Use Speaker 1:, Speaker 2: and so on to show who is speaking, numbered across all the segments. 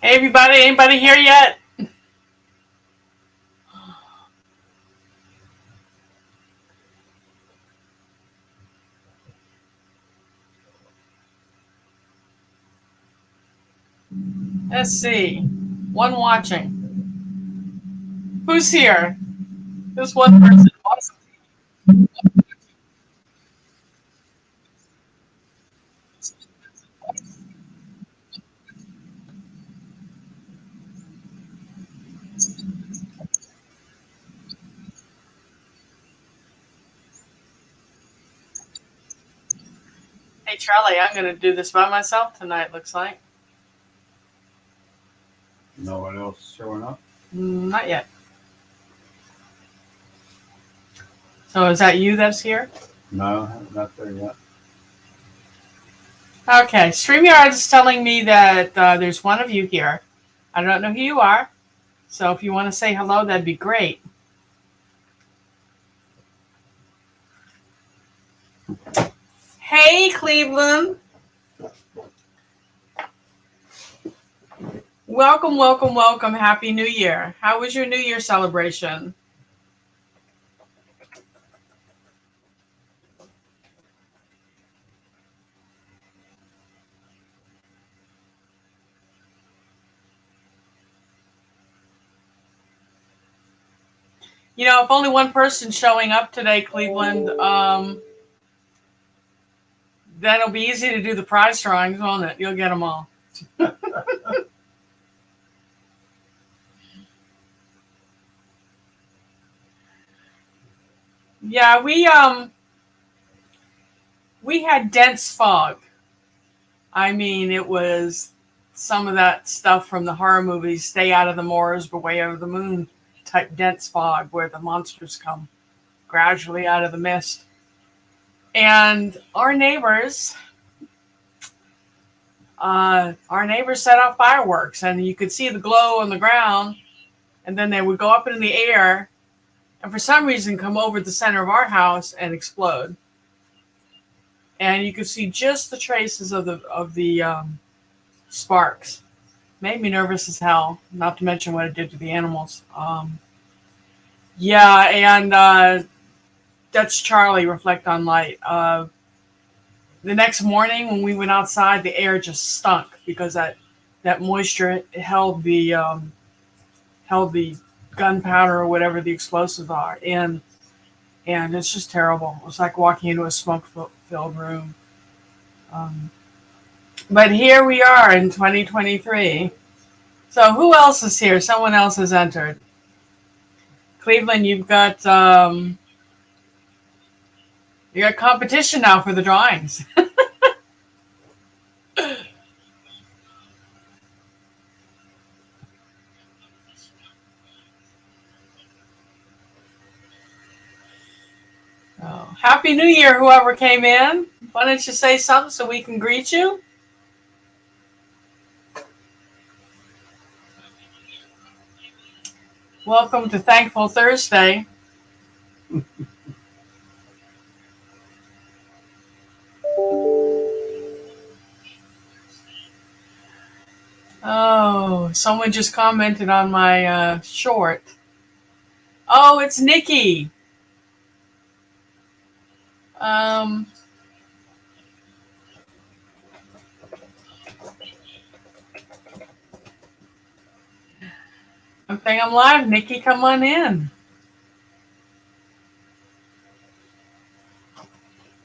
Speaker 1: Hey everybody, anybody here yet? Let's see. One watching. Who's here? Who's one person? Awesome. Hey Charlie, I'm gonna do this by myself tonight, looks like.
Speaker 2: No one else showing up?
Speaker 1: Not yet. So is that you that's here?
Speaker 2: No, not there yet.
Speaker 1: Okay, StreamYard is telling me that there's one of you here. I don't know who you are, so if you want to say hello, that'd be great. Hey Cleveland! Welcome, welcome, welcome. Happy New Year. How was your New Year celebration? You know, if only one person's showing up today, Cleveland, then it'll be easy to do the prize drawings, won't it? You'll get them all. Yeah, we had dense fog. I mean, it was some of that stuff from the horror movies, Stay Out of the Moors, but Way Over the Moon type dense fog where the monsters come gradually out of the mist. And our neighbors set off fireworks, and you could see the glow on the ground, and then they would go up into the air, and for some reason come over the center of our house and explode. And you could see just the traces of the sparks. Made me nervous as hell. Not to mention what it did to the animals. Yeah, and Dutch Charlie, Reflect on Light. The next morning when we went outside, the air just stunk because that moisture held the gunpowder or whatever the explosives are, and it's just terrible. It was like walking into a smoke-filled room. Um, but here we are in 2023. So who else is here? Someone else has entered. Cleveland, you got competition now for the drawings. Oh, Happy New Year, whoever came in. Why don't you say something so we can greet you? Welcome to Thankful Thursday. Oh, someone just commented on my short. Oh, it's Nikki. Um, I think I'm live. Nikki, come on in.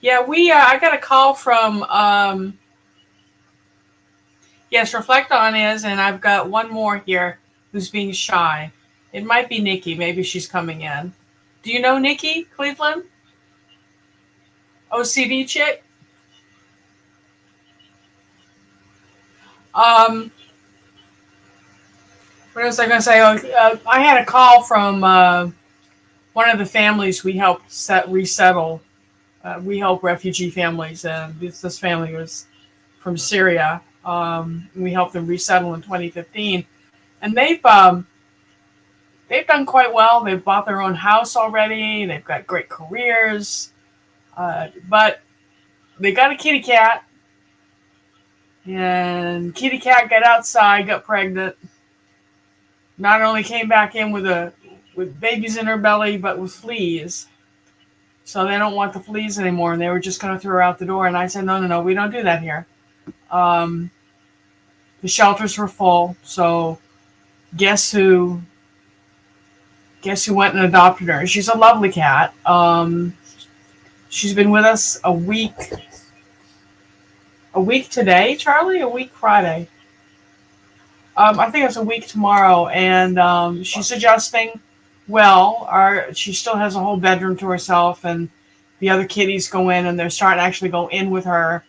Speaker 1: Yeah, I got a call from yes, Reflect On is, and I've got one more here who's being shy. It might be Nikki. Maybe she's coming in. Do you know Nikki Cleveland? OCD chick. Um, what was I going to say? I had a call from one of the families we helped resettle. We help refugee families, and this family was from Syria. We helped them resettle in 2015, and they've done quite well. They've bought their own house already. They've got great careers, but they got a kitty cat. And kitty cat got outside, got pregnant. Not only came back in with babies in her belly, but with fleas. So they don't want the fleas anymore, and they were just going to throw her out the door. And I said, no, no, no, we don't do that here. Um, the shelters were full, so guess who? Guess who went and adopted her? She's a lovely cat. She's been with us a week. A week today, Charlie? A week Friday. I think it's a week tomorrow, and she's adjusting well. She still has a whole bedroom to herself, and the other kitties go in, and they're starting to actually go in with her.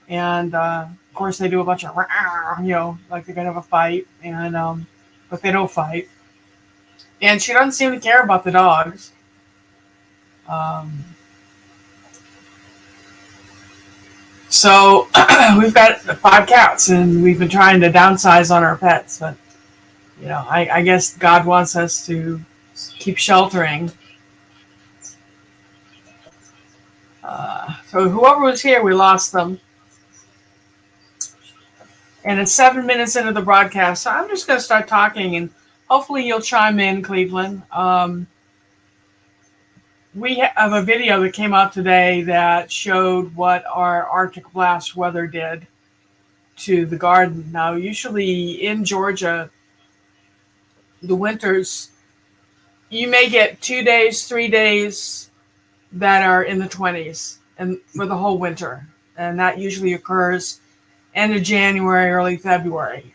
Speaker 1: And of course, they do a bunch of, like they're gonna have a fight, and but they don't fight. And she doesn't seem to care about the dogs. Um, so we've got 5 cats, and we've been trying to downsize on our pets, but I guess God wants us to keep sheltering. So whoever was here, we lost them. And it's 7 minutes into the broadcast, so I'm just going to start talking, and hopefully you'll chime in, Cleveland. We have a video that came out today that showed what our Arctic Blast weather did to the garden. Now, usually in Georgia, the winters, you may get 2 days, 3 days that are in the 20s and for the whole winter. And that usually occurs end of January, early February.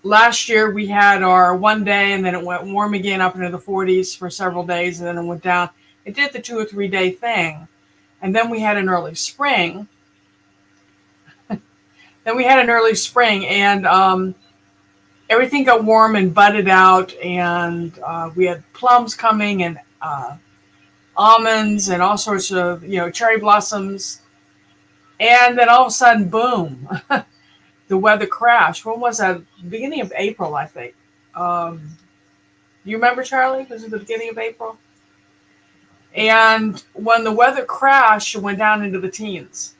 Speaker 1: Last year we had our 1 day, and then it went warm again up into the 40s for several days, and then it went down. It did the 2 or 3 day thing. And then we had an early spring. And everything got warm and budded out, and we had plums coming, and almonds, and all sorts of, cherry blossoms. And then all of a sudden, boom, the weather crashed. When was that? Beginning of April, I think. You remember, Charlie? Was it the beginning of April? And when the weather crashed, it went down into the teens.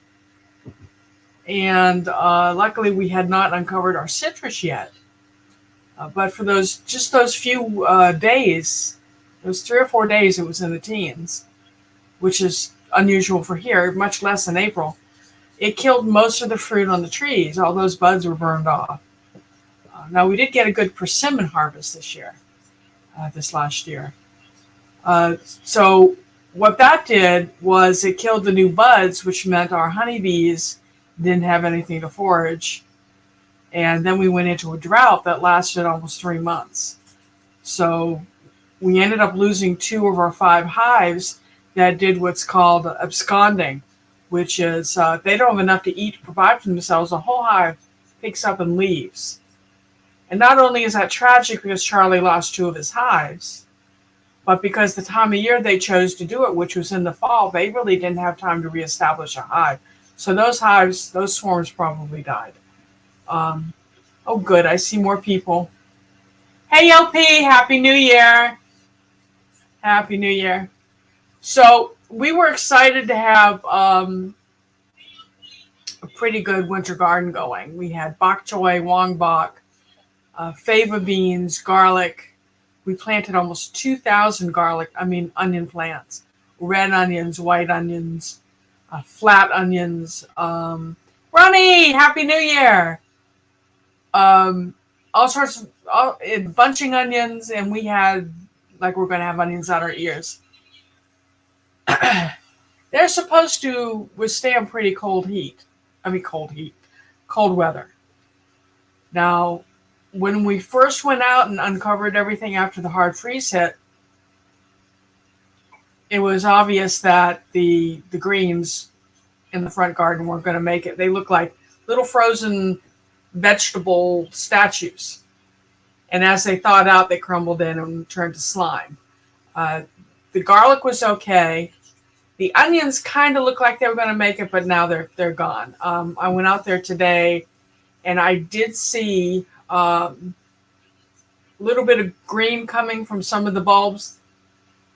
Speaker 1: And luckily, we had not uncovered our citrus yet. But for those few days, those 3 or 4 days, it was in the teens, which is unusual for here, much less in April. It killed most of the fruit on the trees. All those buds were burned off. Now, we did get a good persimmon harvest this last year. So what that did was it killed the new buds, which meant our honeybees didn't have anything to forage. And then we went into a drought that lasted almost 3 months. So we ended up losing 2 of our 5 hives that did what's called absconding, which is they don't have enough to eat to provide for themselves. The whole hive picks up and leaves. And not only is that tragic because Charlie lost 2 of his hives, but because the time of year they chose to do it, which was in the fall, they really didn't have time to reestablish a hive. So those swarms probably died. Oh, good. I see more people. Hey, LP, Happy New Year. Happy New Year. So we were excited to have a pretty good winter garden going. We had bok choy, wong bok, fava beans, garlic. We planted almost 2,000 onion plants, red onions, white onions, flat onions. Ronnie, Happy New Year. All sorts of bunching onions, and we had, like, we're going to have onions out our ears. They're supposed to withstand pretty cold weather. Now, when we first went out and uncovered everything after the hard freeze hit, it was obvious that the greens in the front garden weren't going to make it. They looked like little frozen vegetable statues. And as they thawed out, they crumbled in and turned to slime. The garlic was okay. The onions kind of looked like they were going to make it, but now they're gone. I went out there today, and I did see a little bit of green coming from some of the bulbs.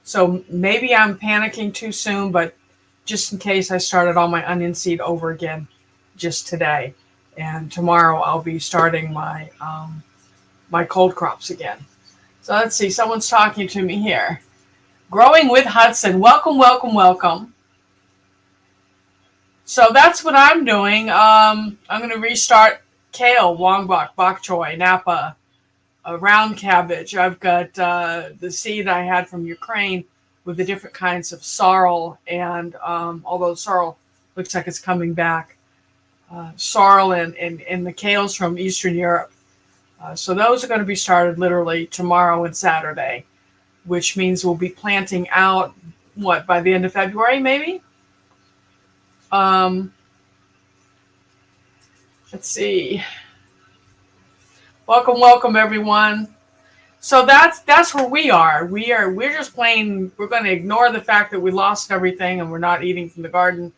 Speaker 1: So maybe I'm panicking too soon, but just in case, I started all my onion seed over again. just today. And tomorrow I'll be starting my my cold crops again. So let's see, someone's talking to me here. Growing with Hudson. Welcome, welcome, welcome. So that's what I'm doing. I'm going to restart kale, wongbok, bok choy, napa, round cabbage. I've got the seed I had from Ukraine with the different kinds of sorrel, and although sorrel looks like it's coming back, sorrel and the kales from Eastern Europe. So those are going to be started literally tomorrow and Saturday, which means we'll be planting out, by the end of February, maybe? Let's see. Welcome, welcome, everyone. So that's where we are. We're just plain. We're going to ignore the fact that we lost everything and we're not eating from the garden,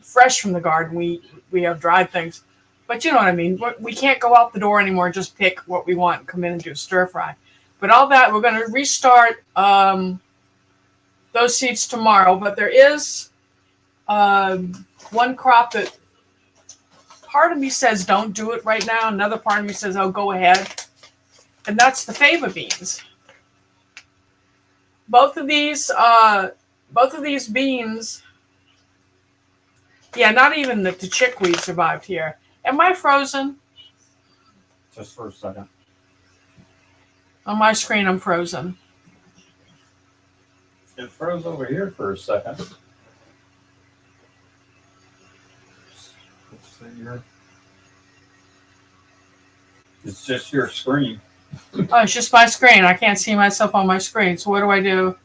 Speaker 1: fresh from the garden. We have dried things, but you know what I mean. We can't go out the door anymore and just pick what we want and come in and do stir fry. But all that, we're going to restart those seeds tomorrow. But there is one crop that part of me says don't do it right now. Another part of me says, oh, go ahead. And that's the fava beans. Both of these beans, yeah, not even the chickweed survived here. Am I frozen?
Speaker 2: Just for a second.
Speaker 1: On my screen, I'm frozen.
Speaker 2: It froze over here for a second. Let's see here. It's just your screen.
Speaker 1: Oh, it's just my screen. I can't see myself on my screen. So what do I do?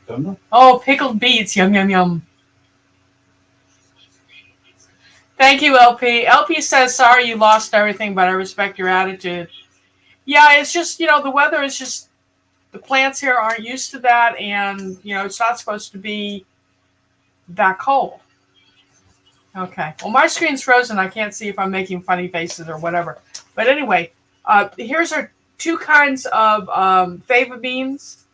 Speaker 2: Don't know.
Speaker 1: Oh, pickled beets. Yum, yum, yum. Thank you, LP. LP says, sorry you lost everything, but I respect your attitude. Yeah, it's just, the weather is just, the plants here aren't used to that, and, it's not supposed to be that cold. Okay. Well, my screen's frozen. I can't see if I'm making funny faces or whatever. But anyway, here's our two kinds of fava beans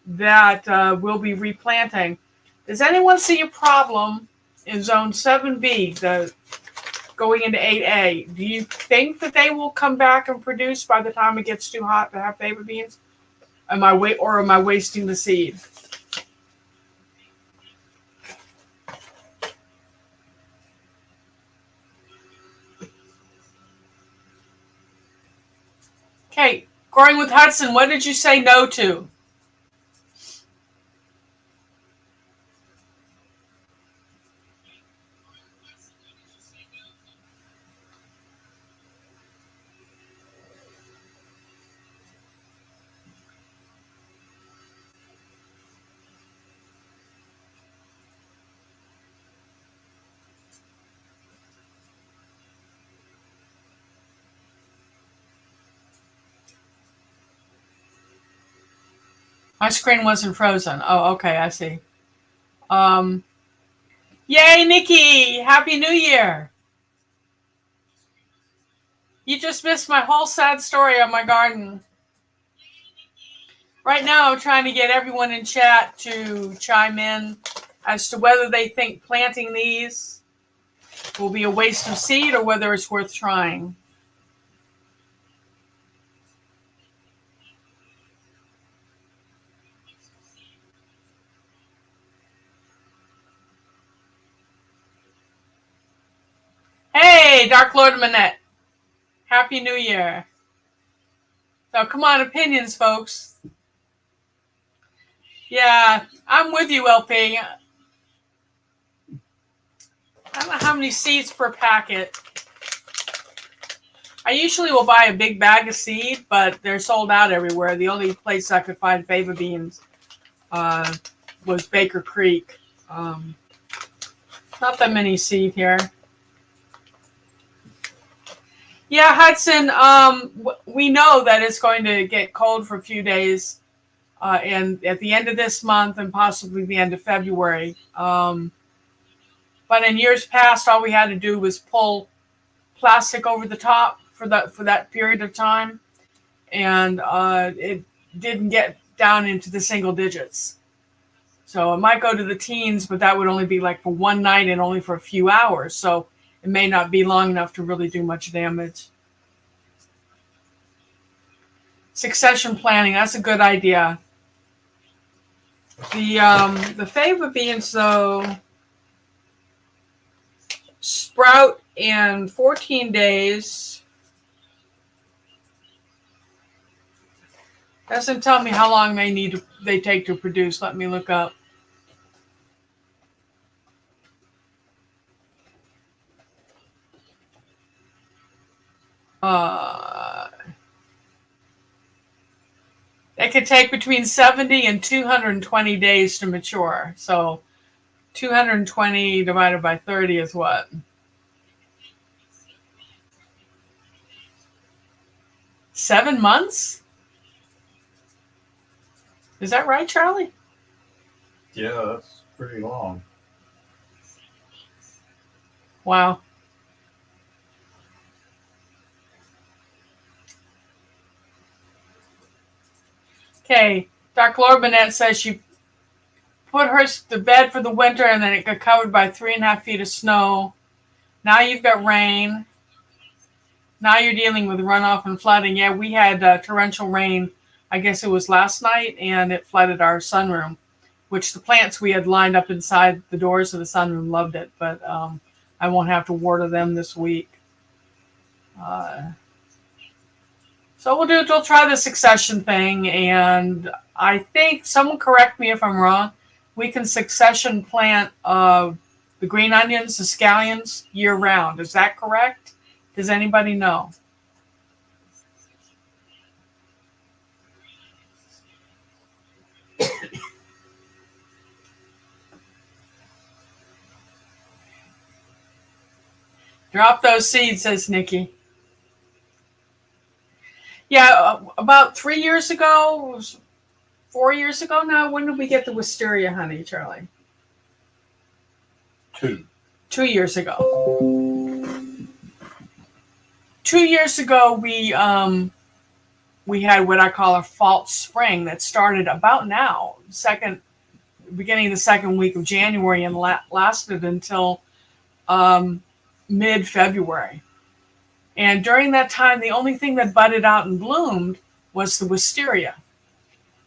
Speaker 1: that we'll be replanting. Does anyone see a problem in zone 7B, going into 8A? Do you think that they will come back and produce by the time it gets too hot to have fava beans? Am I wasting the seed? Okay, growing with Hudson, what did you say no to? My screen wasn't frozen. Oh, okay, I see. Yay, Nikki! Happy New Year! You just missed my whole sad story on my garden. Right now, I'm trying to get everyone in chat to chime in as to whether they think planting these will be a waste of seed or whether it's worth trying. Hey, Dark Lord Manette. Happy New Year. So come on, opinions, folks. Yeah, I'm with you, LP. I don't know how many seeds per packet. I usually will buy a big bag of seed, but they're sold out everywhere. The only place I could find fava beans was Baker Creek. Not that many seed here. Yeah, Hudson, we know that it's going to get cold for a few days and at the end of this month and possibly the end of February. But in years past, all we had to do was pull plastic over the top for that period of time, and it didn't get down into the single digits. So it might go to the teens, but that would only be like for one night and only for a few hours. So it may not be long enough to really do much damage. Succession planning, that's a good idea. The fava beans, though, sprout in 14 days. Doesn't tell me how long they take to produce. Let me look up. It could take between 70 and 220 days to mature. So 220 divided by 30 is what? 7 months? Is that right, Charlie?
Speaker 2: Yeah, that's pretty long.
Speaker 1: Wow. Okay, Dr. Laura Burnett says she put hers to bed for the winter and then it got covered by 3.5 feet of snow. Now you've got rain. Now you're dealing with runoff and flooding. Yeah, we had torrential rain, I guess it was last night, and it flooded our sunroom, which the plants we had lined up inside the doors of the sunroom loved it, but I won't have to water them this week. So we'll try the succession thing, and I think, someone correct me if I'm wrong, we can succession plant the green onions, the scallions, year round. Is that correct? Does anybody know? Drop those seeds, says Nikki. Yeah, about 3 years ago, 4 years ago now, when did we get the wisteria honey, Charlie?
Speaker 2: 2.
Speaker 1: 2 years ago. 2 years ago, we had what I call a false spring that started about now, beginning of the second week of January, and lasted until mid-February. And during that time, the only thing that budded out and bloomed was the wisteria.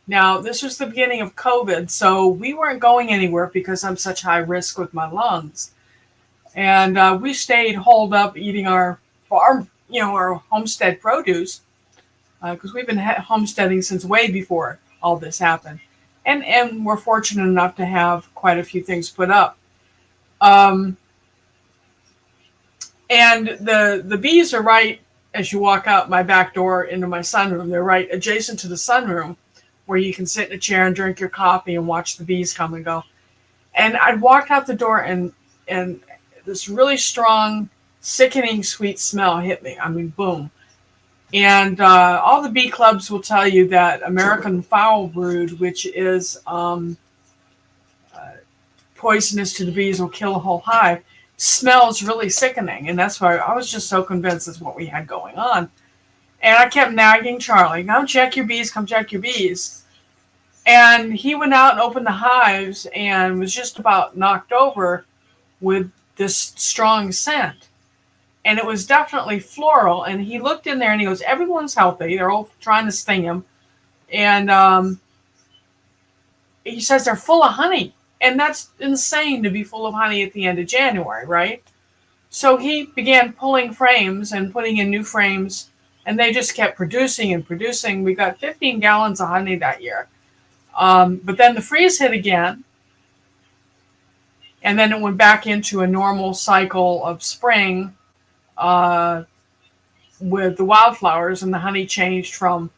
Speaker 1: Now, this was the beginning of COVID, so we weren't going anywhere because I'm such high risk with my lungs. And we stayed holed up eating our farm, our homestead produce, because we've been homesteading since way before all this happened. And we're fortunate enough to have quite a few things put up. And the bees are right as you walk out my back door into my sunroom. They're right adjacent to the sunroom where you can sit in a chair and drink your coffee and watch the bees come and go. And I walked out the door and this really strong, sickening, sweet smell hit me. I mean, boom. And all the bee clubs will tell you that American foul brood, which is poisonous to the bees, will kill a whole hive, smells really sickening. And that's why I was just so convinced that's what we had going on. And I kept nagging Charlie, come check your bees, come check your bees. And he went out and opened the hives and was just about knocked over with this strong scent. And it was definitely floral. And he looked in there and he goes, everyone's healthy. They're all trying to sting him. And he says they're full of honey. And that's insane to be full of honey at the end of January, right? So he began pulling frames and putting in new frames. And they just kept producing and producing. We got 15 gallons of honey that year. But then the freeze hit again. And then it went back into a normal cycle of spring with the wildflowers, and the honey changed from,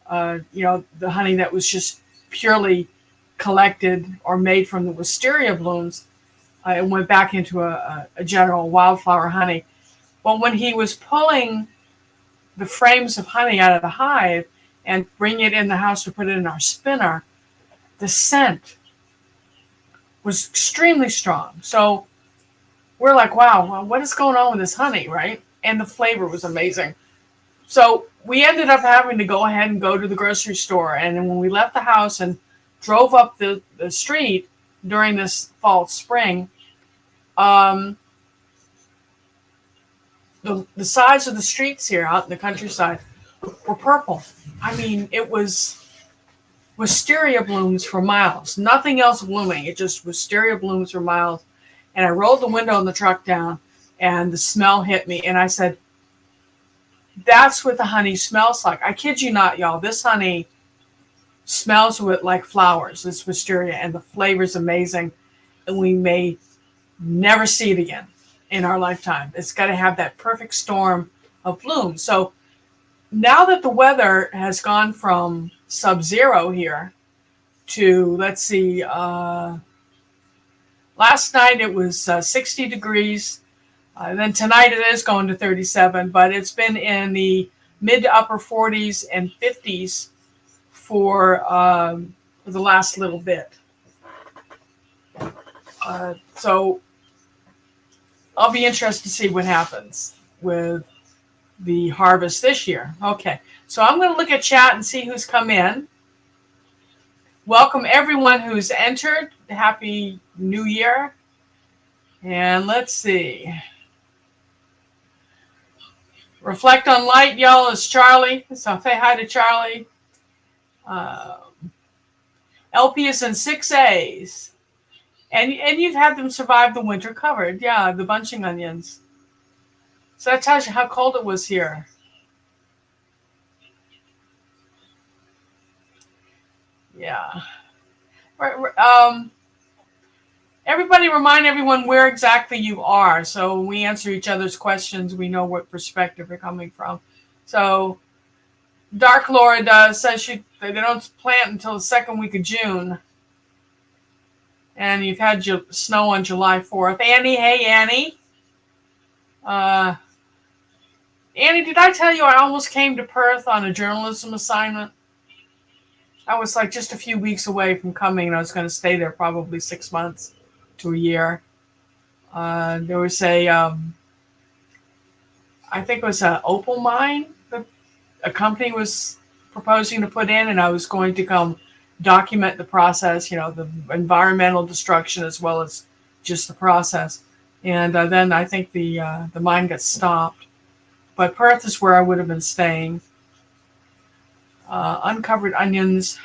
Speaker 1: the honey that was just purely collected or made from the wisteria blooms. It went back into a general wildflower honey. But when he was pulling the frames of honey out of the hive and bringing it in the house to put it in our spinner, the scent was extremely strong. So we're like, wow, what is going on with this honey, right? And the flavor was amazing. So we ended up having to go ahead and go to the grocery store. And then when we left the house and drove up the street, during this fall, spring, um, the sides of the streets here out in the countryside were purple. I mean, it was wisteria blooms for miles. Nothing else blooming. It just wisteria blooms for miles. And I rolled the window in the truck down, and the smell hit me. And I said, that's what the honey smells like. I kid you not, y'all. This honey smells like flowers. This wisteria, and the flavor is amazing. And we may never see it again in our lifetime. It's got to have that perfect storm of bloom. So now that the weather has gone from sub-zero here to, let's see, last night it was 60 degrees. Then tonight it is going to 37, but it's been in the mid to upper 40s and 50s for the last little bit. So I'll be interested to see what happens with the harvest this year. Okay, so I'm going to look at chat and see who's come in. Welcome everyone who's entered. Happy New Year. And let's see. Reflect on Light, y'all, is Charlie. So say hi to Charlie. LP is in 6As. And you've had them survive the winter covered. Yeah, the bunching onions. So that tells you how cold it was here. Yeah. Everybody remind everyone where exactly you are. So when we answer each other's questions, we know what perspective you're coming from. So Dark Lord says they don't plant until the second week of June. And you've had snow on July 4th. Annie, hey Annie. Annie, did I tell you I almost came to Perth on a journalism assignment? I was like just a few weeks away from coming, and I was going to stay there probably 6 months to a year. There was I think it was an opal mine that a company was proposing to put in, and I was going to come document the process, the environmental destruction as well as just the process. And then I think the mine got stopped. But Perth is where I would have been staying. Uncovered onions.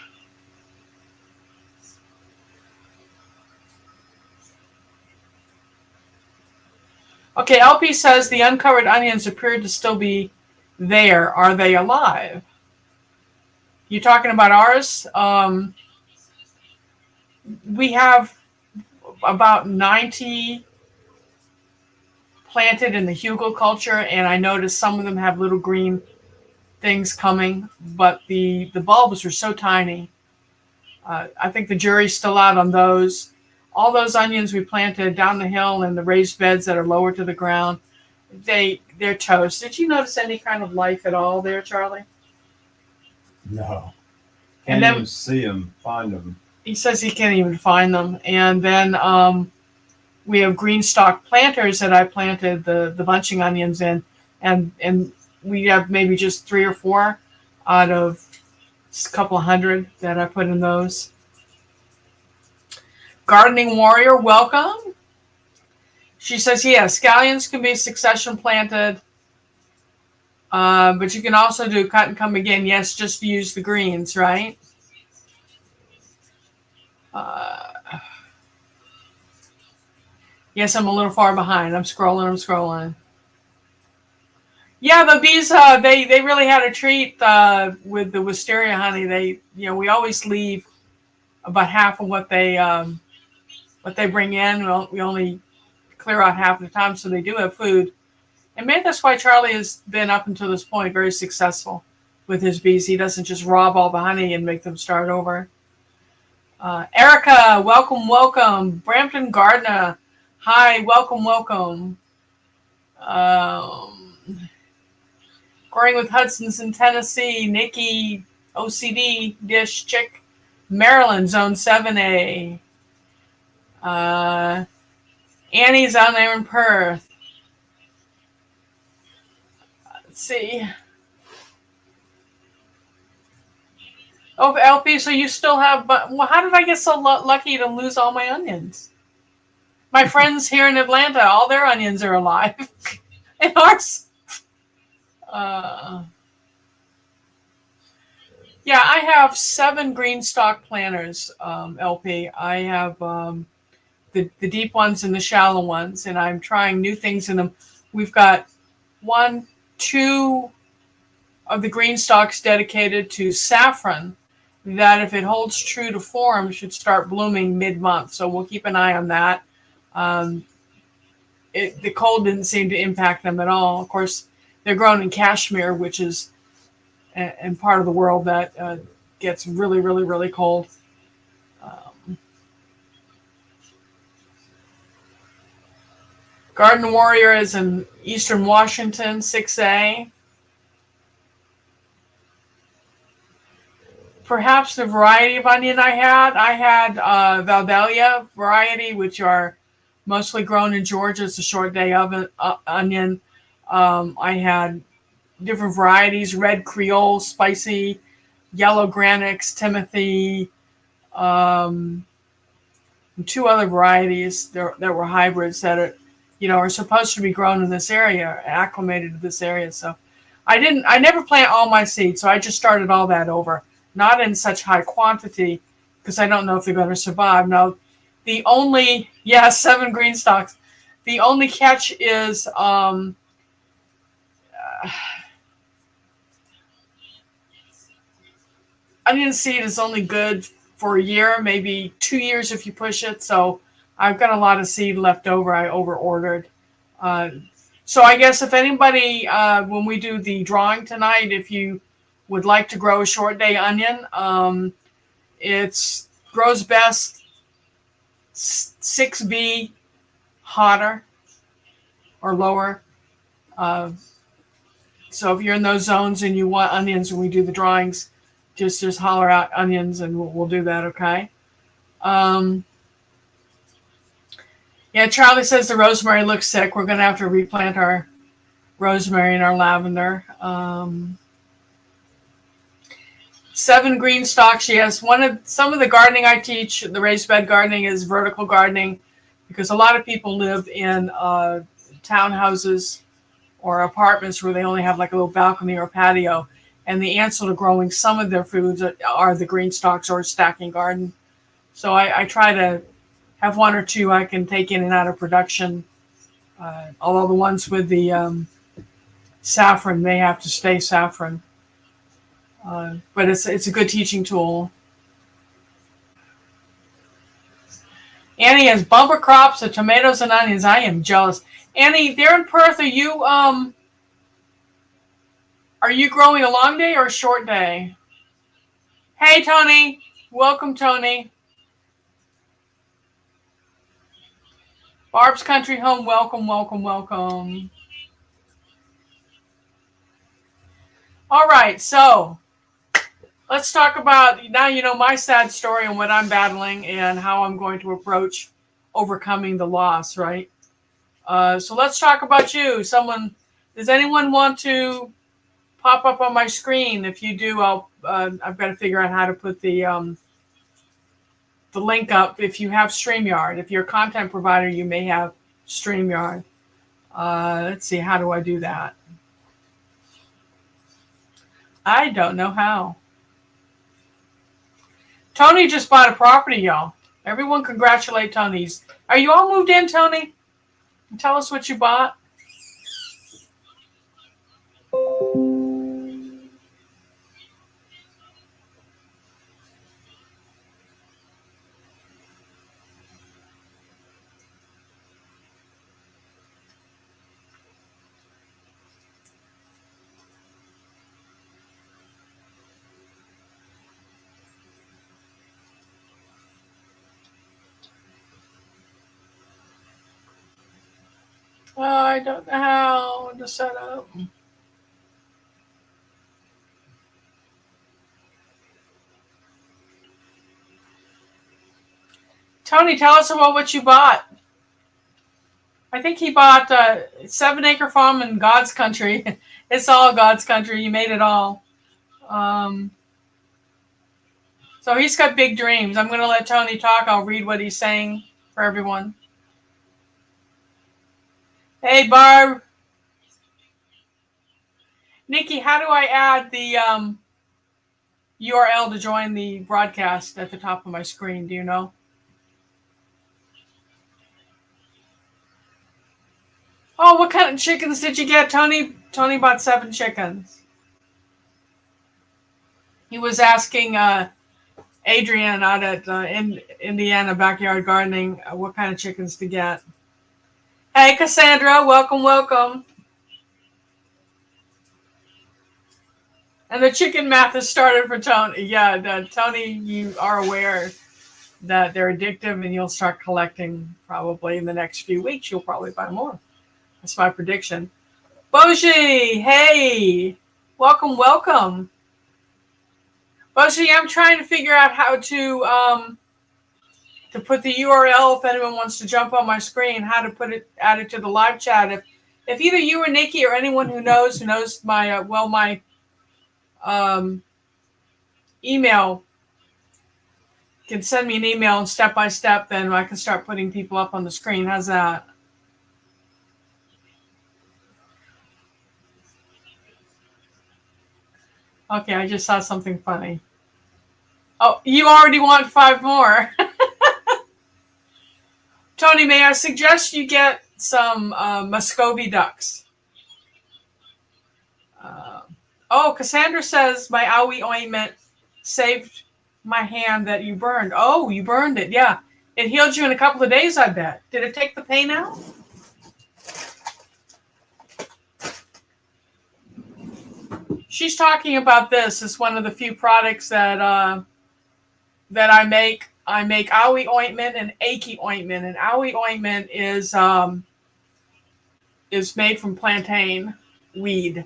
Speaker 1: Okay, LP says the uncovered onions appear to still be there. Are they alive? You talking about ours? We have about 90 planted in the hugelkultur, and I noticed some of them have little green things coming, but the bulbs are so tiny. I think the jury's still out on those. All those onions we planted down the hill in the raised beds that are lower to the ground, they're toast. Did you notice any kind of life at all there, Charlie?
Speaker 2: No. Can't even see them, find them.
Speaker 1: He says he can't even find them. And then we have green stalk planters that I planted the bunching onions in, and we have maybe just 3 or 4 out of a couple of hundred that I put in those. Gardening Warrior, welcome. She says, yes, scallions can be succession planted, but you can also do cut and come again. Yes, just use the greens, right? Yes, I'm a little far behind. I'm scrolling. Yeah, the bees, they really had a treat with the wisteria honey. We always leave about half of what they bring in. We only clear out half the time, so they do have food. And maybe that's why Charlie has been, up until this point, very successful with his bees. He doesn't just rob all the honey and make them start over. Erica, welcome. Brampton Gardner, hi, welcome. Growing with Hudson's in Tennessee, Nikki, OCD, Dish, Chick, Maryland, Zone 7A. Annie's on there in Perth. Let's see. Oh, LP, so you still have, but well, how did I get so lucky to lose all my onions? My friends here in Atlanta, all their onions are alive. And ours, uh, yeah, I have 7 green stalk planters, LP. I have the deep ones and the shallow ones, and I'm trying new things in them. We've got 1, 2 of the green stalks dedicated to saffron that, if it holds true to form, should start blooming mid-month. So we'll keep an eye on that. Um, the cold didn't seem to impact them at all. Of course, they're grown in Kashmir, which is in part of the world that gets really, really, really cold. Garden Warrior is in Eastern Washington, 6A. Perhaps the variety of onion I had Valdelia variety, which are mostly grown in Georgia. It's a short day oven onion. I had different varieties: red Creole, spicy, yellow Granix, Timothy, and 2 other varieties that were hybrids that are supposed to be grown in this area, acclimated to this area. So I never plant all my seeds, so I just started all that over. Not in such high quantity, because I don't know if they're going to survive. Now, 7 green stalks. The only catch is onion seed is only good for a year, maybe 2 years if you push it. So I've got a lot of seed left over. I over ordered. So I guess if anybody, when we do the drawing tonight, if you would like to grow a short day onion, it grows best 6B hotter or lower. So if you're in those zones and you want onions when we do the drawings, just holler out onions and we'll do that, okay? Yeah, Charlie says the rosemary looks sick. We're going to have to replant our rosemary and our lavender. 7 green stalks. Yes, some of the gardening I teach, the raised bed gardening, is vertical gardening, because a lot of people live in townhouses or apartments where they only have like a little balcony or patio, and the answer to growing some of their foods are the green stalks or stacking garden. So I try to have 1 or 2 I can take in and out of production. Although the ones with the saffron, they have to stay saffron. But it's a good teaching tool. Annie has bumper crops of tomatoes and onions. I am jealous. Annie, there in Perth, are you growing a long day or a short day? Hey, Tony. Welcome, Tony. Barb's Country Home. Welcome, welcome, welcome. All right, so let's talk about, now you know my sad story and what I'm battling and how I'm going to approach overcoming the loss, right? So let's talk about you. Does anyone want to pop up on my screen? If you do, I've got to figure out how to put the link up. If you have StreamYard, if you're a content provider, you may have StreamYard. Let's see, how do I do that? I don't know how. Tony just bought a property, y'all. Everyone congratulate Tony's. Are you all moved in, Tony? Tell us what you bought. I don't know how to set up. Tony, tell us about what you bought. I think he bought a 7-acre farm in God's country. It's all God's country. You made it all. So he's got big dreams. I'm going to let Tony talk. I'll read what he's saying for everyone. Hey, Barb. Nikki, how do I add the URL to join the broadcast at the top of my screen? Do you know? Oh, what kind of chickens did you get, Tony? Tony bought 7 chickens. He was asking Adrian out at Indiana Backyard Gardening what kind of chickens to get. Hey, Cassandra, welcome, welcome. And the chicken math has started for Tony. Yeah, Tony, you are aware that they're addictive and you'll start collecting probably in the next few weeks. You'll probably buy more. That's my prediction. Boji, hey, welcome, welcome. Boji, I'm trying to figure out how to put the URL if anyone wants to jump on my screen, how to add it to the live chat. If either you or Nikki or anyone who knows my my email can send me an email and step by step, then I can start putting people up on the screen. How's that? Okay, I just saw something funny. Oh, you already want 5 more. Tony, may I suggest you get some Muscovy ducks? Cassandra says my owie ointment saved my hand that you burned. Oh, you burned it. Yeah. It healed you in a couple of days, I bet. Did it take the pain out? She's talking about this. It's one of the few products that I make. I make owie ointment and achy ointment. And owie ointment is made from plantain weed.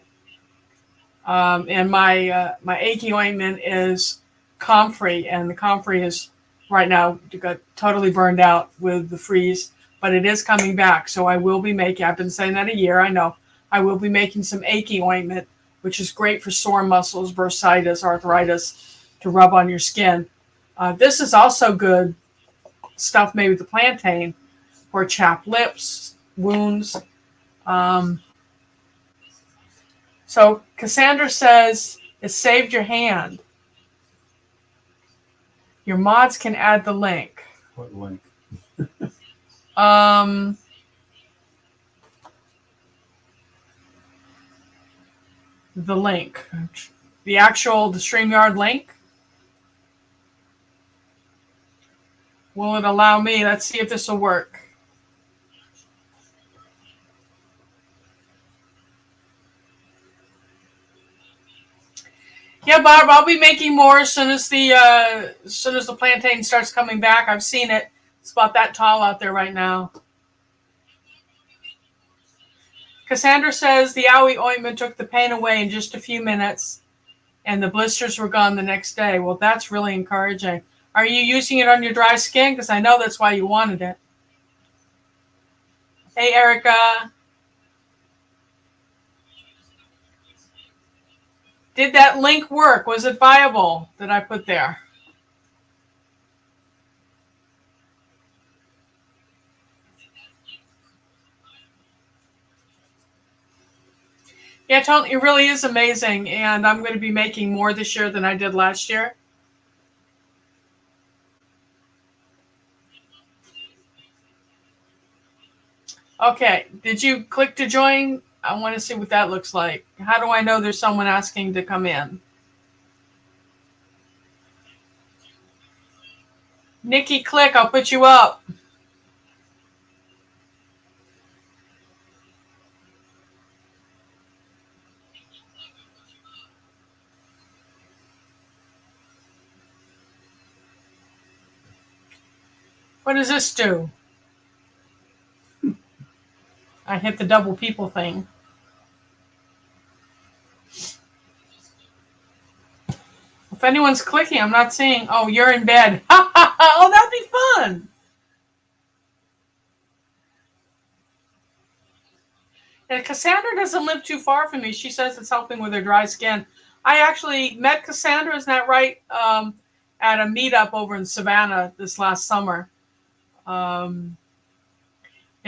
Speaker 1: And my achy ointment is comfrey, and the comfrey is right now got totally burned out with the freeze, but it is coming back. So I will be making, I've been saying that a year, I know. I will be making some achy ointment, which is great for sore muscles, bursitis, arthritis, to rub on your skin. This is also good stuff made with the plantain for chapped lips, wounds. So Cassandra says it saved your hand. Your mods can add the link.
Speaker 2: What link?
Speaker 1: The link. The StreamYard link. Will it allow me? Let's see if this will work. Yeah, Barb, I'll be making more as soon as the plantain starts coming back. I've seen it. It's about that tall out there right now. Cassandra says the owie ointment took the pain away in just a few minutes, and the blisters were gone the next day. Well, that's really encouraging. Are you using it on your dry skin? Because I know that's why you wanted it. Hey, Erica. Did that link work? Was it viable that I put there? Yeah, totally. It really is amazing. And I'm going to be making more this year than I did last year. Okay. Did you click to join? I want to see what that looks like. How do I know there's someone asking to come in? Nikki, click. I'll put you up. What does this do? I hit the double people thing. If anyone's clicking, I'm not seeing. Oh, you're in bed. Oh, that'd be fun. And Cassandra doesn't live too far from me. She says it's helping with her dry skin. I actually met Cassandra, isn't that right? at a meetup over in Savannah this last summer. And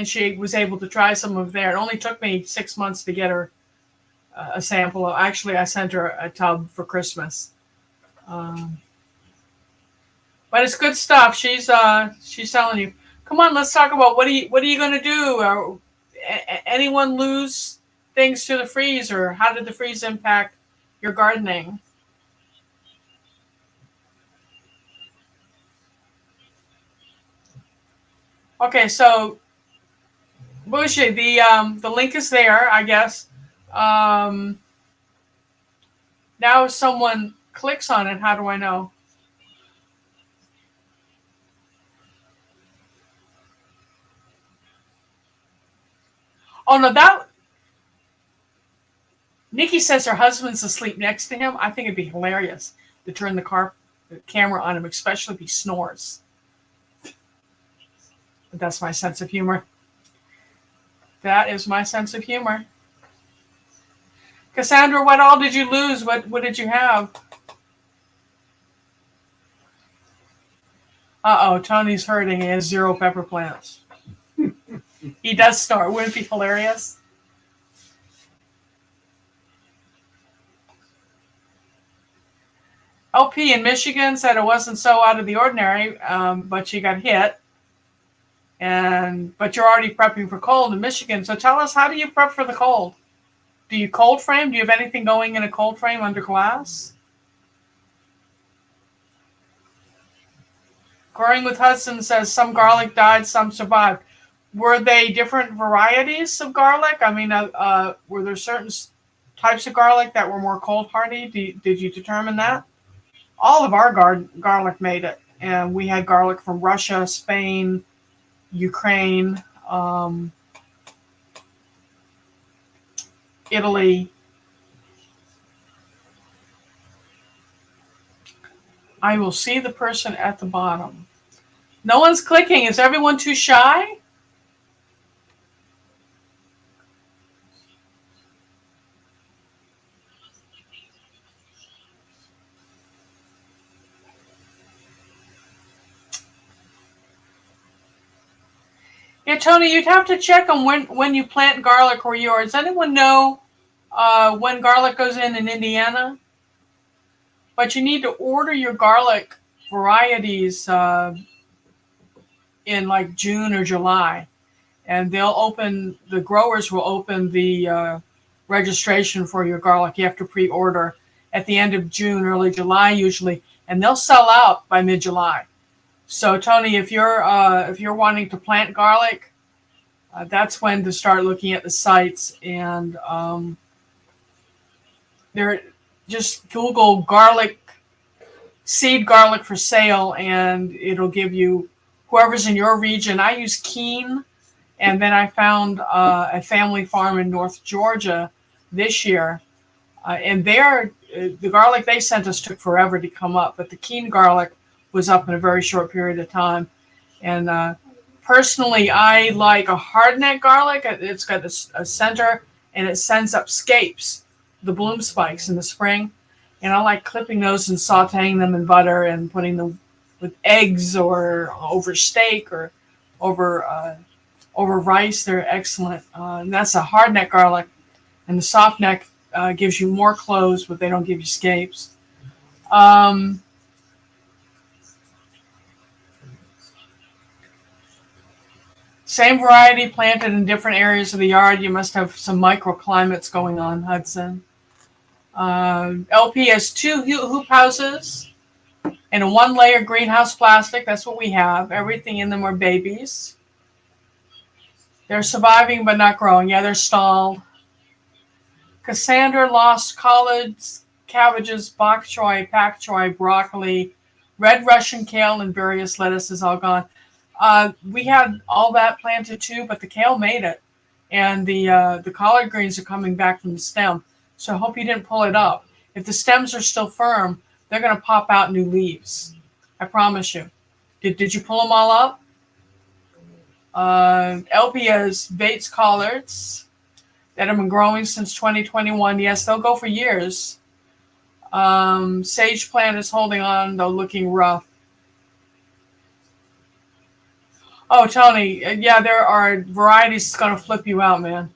Speaker 1: she was able to try some of there. It only took me 6 months to get her a sample. Actually, I sent her a tub for Christmas. But it's good stuff. She's telling you, come on, let's talk about what are you going to do? Anyone lose things to the freeze, or how did the freeze impact your gardening? Okay, so Bushy, the link is there, I guess. Now if someone clicks on it, how do I know? Oh no, that Nikki says her husband's asleep next to him. I think it'd be hilarious to turn the camera on him, especially if he snores. But that's my sense of humor. That is my sense of humor. Cassandra, what all did you lose? What did you have? Uh-oh, Tony's hurting. He has 0 pepper plants. He does snore. Wouldn't it be hilarious? LP in Michigan said it wasn't so out of the ordinary, but she got hit. But you're already prepping for cold in Michigan. So tell us, how do you prep for the cold? Do you cold frame? Do you have anything going in a cold frame under glass? Growing with Hudson says some garlic died, some survived. Were they different varieties of garlic? I mean, were there certain types of garlic that were more cold hardy? Did you determine that? All of our garlic made it. And we had garlic from Russia, Spain, Ukraine, Italy. I will see the person at the bottom. No one's clicking. Is everyone too shy? Yeah, Tony, you'd have to check on when you plant garlic where you are. Does anyone know when garlic goes in Indiana? But you need to order your garlic varieties in like June or July. And the growers will open the registration for your garlic. You have to pre-order at the end of June, early July usually, and they'll sell out by mid-July. So Tony, if you're wanting to plant garlic, that's when to start looking at the sites. And just Google seed garlic for sale, and it'll give you whoever's in your region. I use Keene, and then I found a family farm in North Georgia this year, and the garlic they sent us took forever to come up, but the Keene garlic was up in a very short period of time. And personally, I like a hardneck garlic. It's got a center, and it sends up scapes, the bloom spikes in the spring. And I like clipping those and sauteing them in butter and putting them with eggs or over steak or over rice. They're excellent. And that's a hardneck garlic. And the soft neck gives you more cloves, but they don't give you scapes. Same variety planted in different areas of the yard. You must have some microclimates going on, Hudson. LP has 2 hoop houses and a 1-layer greenhouse plastic. That's what we have. Everything in them are babies. They're surviving but not growing. Yeah, they're stalled. Cassandra lost collards, cabbages, bok choy, pak choy, broccoli, red Russian kale, and various lettuces all gone. We had all that planted too, but the kale made it. And the collard greens are coming back from the stem. So I hope you didn't pull it up. If the stems are still firm, they're going to pop out new leaves. I promise you. Did you pull them all up? LP has Bates collards that have been growing since 2021. Yes, they'll go for years. Sage plant is holding on, though looking rough. Oh, Tony, yeah, there are varieties that's going to flip you out, man.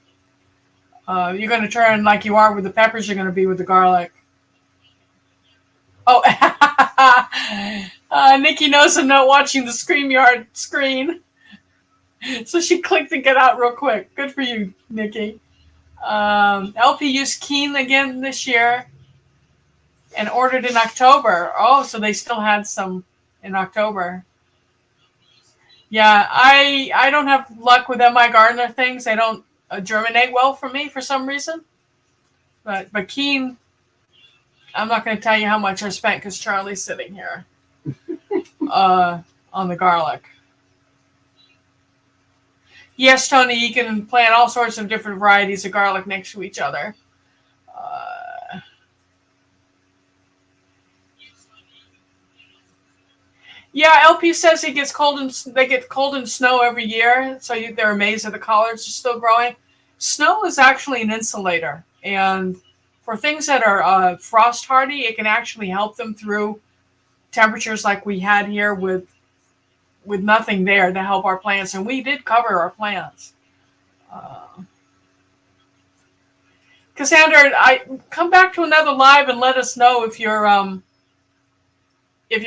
Speaker 1: You're going to turn like you are with the peppers, you're going to be with the garlic. Oh, Nikki knows I'm not watching the StreamYard screen. So she clicked to get out real quick. Good for you, Nikki. LP used Keen again this year and ordered in October. Oh, so they still had some in October. Yeah, I don't have luck with MI Gardner things. They don't germinate well for me for some reason. But Keen, I'm not going to tell you how much I spent because Charlie's sitting here on the garlic. Yes, Tony, you can plant all sorts of different varieties of garlic next to each other. Yeah, LP says it gets cold and they get cold and snow every year, so they're amazed that the collards are still growing. Snow is actually an insulator, and for things that are frost hardy, it can actually help them through temperatures like we had here with nothing there to help our plants, and we did cover our plants. Cassandra, I come back to another live and let us know if your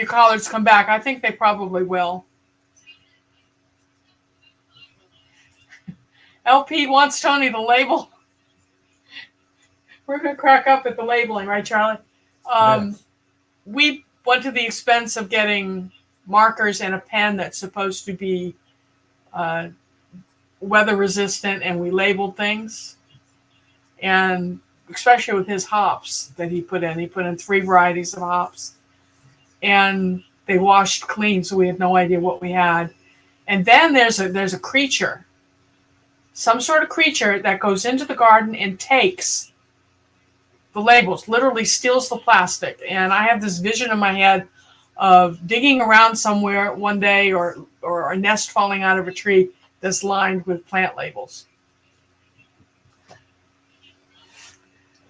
Speaker 1: collards come back. I think they probably will. LP wants Tony to label. We're going to crack up at the labeling, right, Charlie?
Speaker 2: Yes.
Speaker 1: We went to the expense of getting markers and a pen that's supposed to be weather resistant, and we labeled things. And especially with his hops that he put in 3 varieties of hops. And they washed clean, so we had no idea what we had. And then there's a creature, some sort of creature that goes into the garden and takes the labels, literally steals the plastic. And I have this vision in my head of digging around somewhere one day or a nest falling out of a tree that's lined with plant labels.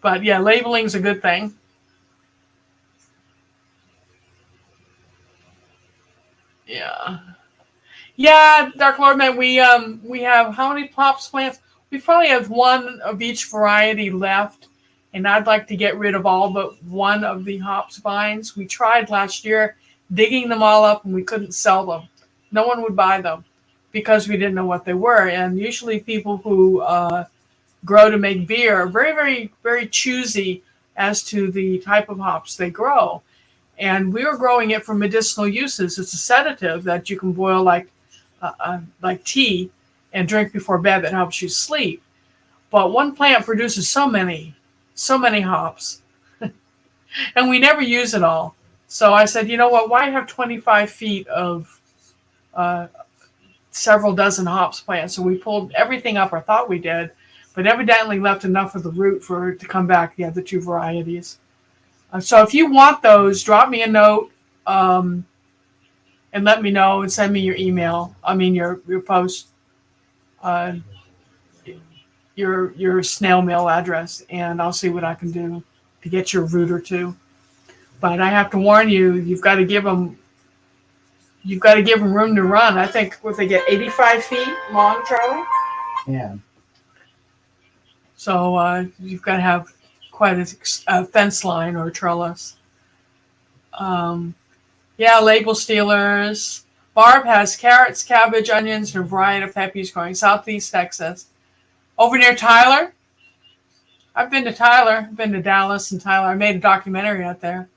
Speaker 1: But yeah, labeling's a good thing. Yeah. Yeah, Dark Lord Man, we have how many plops plants? We probably have one of each variety left, and I'd like to get rid of all but one of the hops vines. We tried last year digging them all up, and we couldn't sell them. No one would buy them because we didn't know what they were. And usually people who grow to make beer are very, very, very choosy as to the type of hops they grow. And we were growing it for medicinal uses. It's a sedative that you can boil like tea and drink before bed that helps you sleep. But one plant produces so many hops, and we never use it all. So I said, you know what? Why have 25 feet of several dozen hops plants? So we pulled everything up, or thought we did, but evidently left enough of the root for it to come back. The other 2 varieties. So if you want those, drop me a note. And let me know and send me your email. I mean, your post, your snail mail address, and I'll see what I can do to get your root or 2. But I have to warn you, you've got to give them room to run. I think what they get 85 feet long, Charlie.
Speaker 2: Yeah.
Speaker 1: So you've got to have quite a fence line or a trellis. Yeah, label stealers. Barb has carrots, cabbage, onions, and a variety of peppies growing southeast Texas. Over near Tyler. I've been to Tyler. I've been to Dallas and Tyler. I made a documentary out there.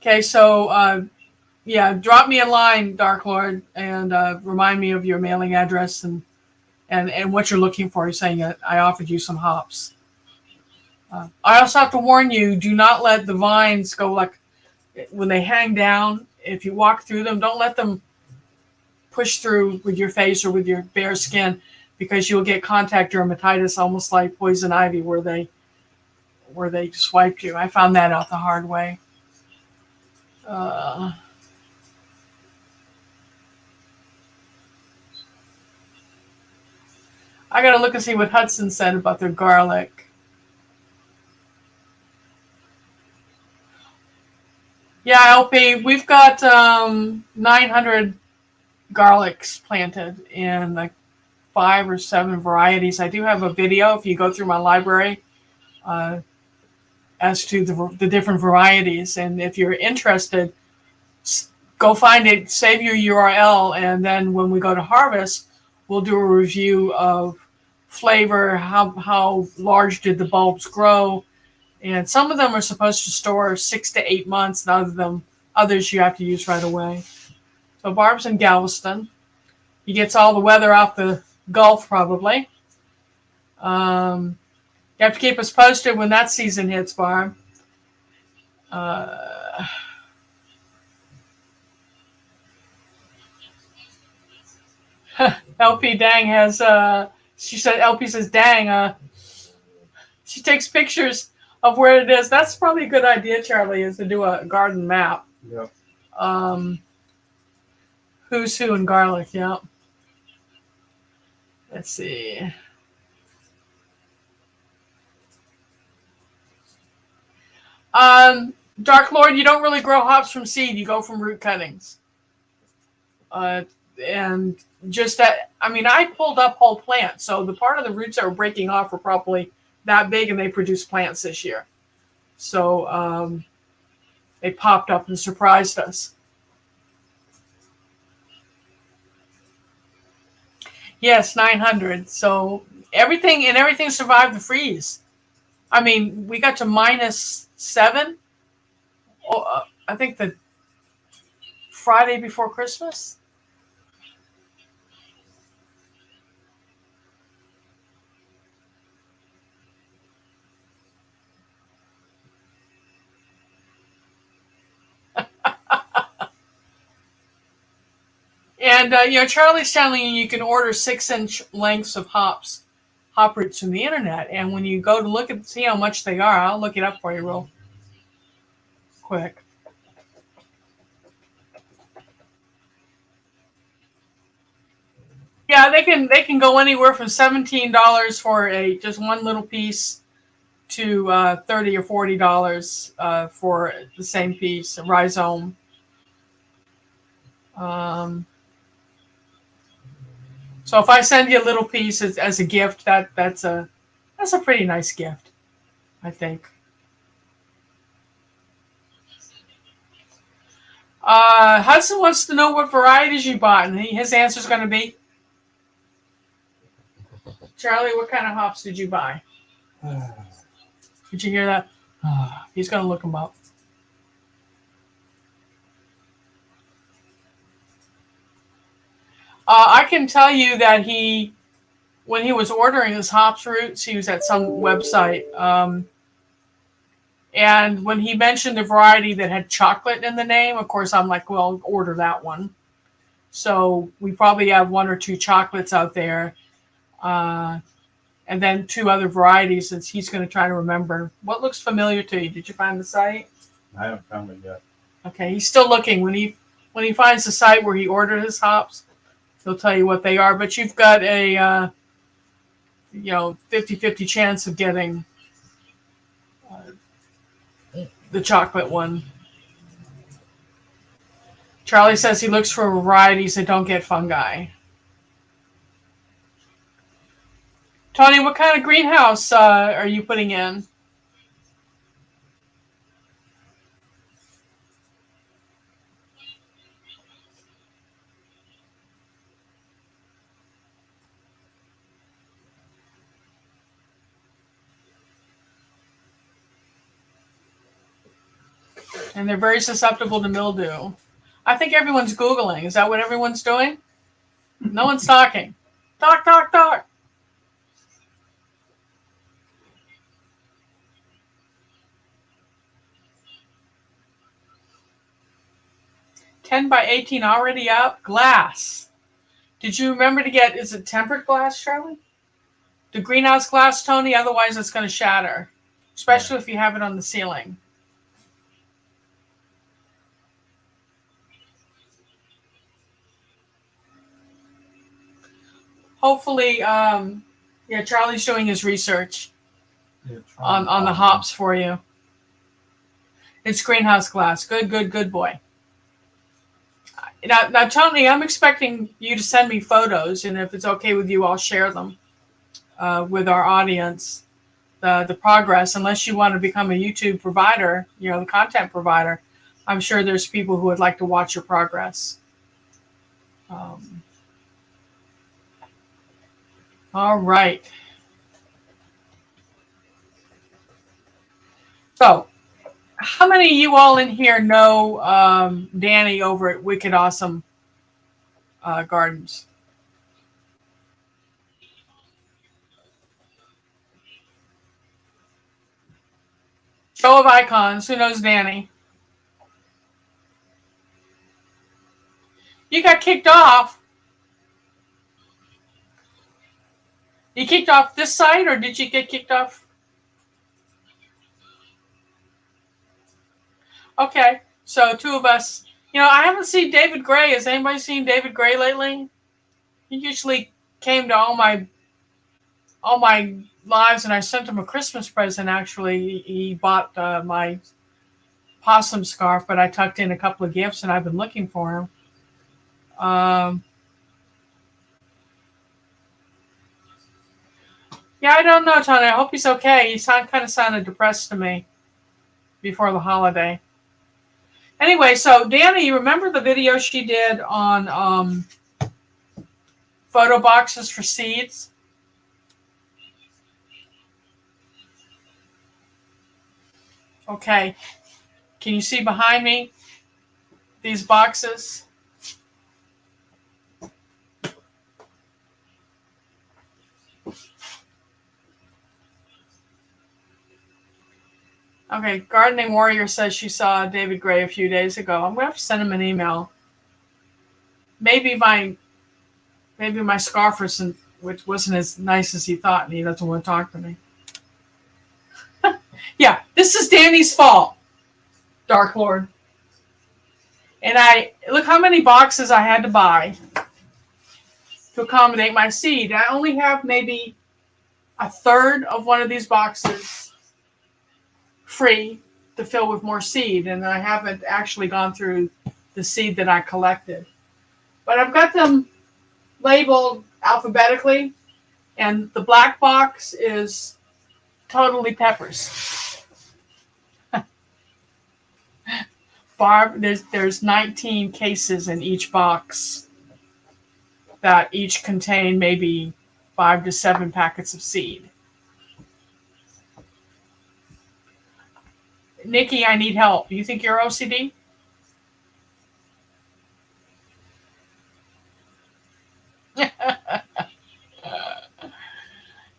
Speaker 1: Okay, so yeah, drop me a line, Dark Lord, and remind me of your mailing address and what you're looking for. You're saying I offered you some hops. I also have to warn you, do not let the vines go like when they hang down. If you walk through them, don't let them push through with your face or with your bare skin, because you'll get contact dermatitis, almost like poison ivy, where they swiped you. I found that out the hard way. I gotta look and see what Hudson said about their garlic. Yeah, LP, we've got 900 garlics planted in like 5 or 7 varieties. I do have a video if you go through my library uh, as to the different varieties. And if you're interested, go find it, save your URL, and then when we go to harvest, we'll do a review of flavor, how large did the bulbs grow, and some of them are supposed to store 6 to 8 months, and others you have to use right away. So Barb's in Galveston. He gets all the weather out the Gulf probably. You have to keep us posted when that season hits, Barb. LP Dang has she said LP says dang she takes pictures of where it is. That's probably a good idea, Charlie, is to do a garden map.
Speaker 2: Yep.
Speaker 1: Who's who in garlic, yeah. Let's see. Dark Lord, you don't really grow hops from seed, you go from root cuttings. And just that, I mean, I pulled up whole plants, so the part of the roots that were breaking off were probably that big, and they produced plants this year. So they popped up and surprised us. Yes, 900. So everything survived the freeze. I mean, we got to -7. I think the Friday before Christmas. And Charlie's telling you can order 6-inch lengths of hop roots from the internet. And when you go to look at see how much they are, I'll look it up for you real quick. Yeah, they can go anywhere from $17 for just one little piece to $30 or $40 for the same piece, a rhizome. So if I send you a little piece as a gift, that's a pretty nice gift, I think. Hudson wants to know what varieties you bought, and his answer is going to be, Charlie, what kind of hops did you buy? Did you hear that? He's going to look them up. I can tell you that when he was ordering his hops roots, he was at some website. And when he mentioned a variety that had chocolate in the name, of course, I'm like, well, order that one. So we probably have 1 or 2 chocolates out there. And then 2 other varieties that he's going to try to remember. What looks familiar to you? Did you find the site?
Speaker 2: I haven't found it yet.
Speaker 1: Okay, he's still looking. When he finds the site where he ordered his hops, he'll tell you what they are. But you've got a 50-50 chance of getting the chocolate one. Charlie says he looks for varieties that don't get fungi. Tony, what kind of greenhouse are you putting in? And they're very susceptible to mildew. I think everyone's Googling. Is that what everyone's doing? No one's talking. Talk, talk, talk. $10 by $18 already up. Glass. Did you remember to get, is it tempered glass, Charlie? The greenhouse glass, Tony? Otherwise it's going to shatter. Especially if you have it on the ceiling. Hopefully, Yeah, Charlie's doing his research
Speaker 2: Yeah, try and
Speaker 1: on the
Speaker 2: find
Speaker 1: hops for you. It's greenhouse glass. Good boy. Now, Tony, I'm expecting you to send me photos, and if it's okay with you, I'll share them with our audience. The progress, unless you want to become a YouTube provider, the content provider, I'm sure there's people who would like to watch your progress. All right. So, how many of you all in here know Danny over at Wicked Awesome Gardens? Show of icons. Who knows Danny? You got kicked off. You kicked off this site, or did you get kicked off? Okay, so two of us. I haven't seen David Gray. Has anybody seen David Gray lately? He usually came to all my lives, and I sent him a Christmas present. Actually, he bought my possum scarf, but I tucked in a couple of gifts, and I've been looking for him. Yeah, I don't know, Tony. I hope he's okay. He kind of sounded depressed to me before the holiday. Anyway, so Danny, you remember the video she did on photo boxes for seeds? Okay. Can you see behind me these boxes? Okay, Gardening Warrior says she saw David Gray a few days ago. I'm going to have to send him an email. Maybe my scarf which wasn't as nice as he thought, and he doesn't want to talk to me. Yeah, this is Danny's fault, Dark Lord. And look how many boxes I had to buy to accommodate my seed. I only have maybe a third of one of these boxes free to fill with more seed, and I haven't actually gone through the seed that I collected. But I've got them labeled alphabetically, and the black box is totally peppers. Barb, there's 19 cases in each box that each contain maybe 5 to 7 packets of seed. Nikki, I need help. You think you're OCD?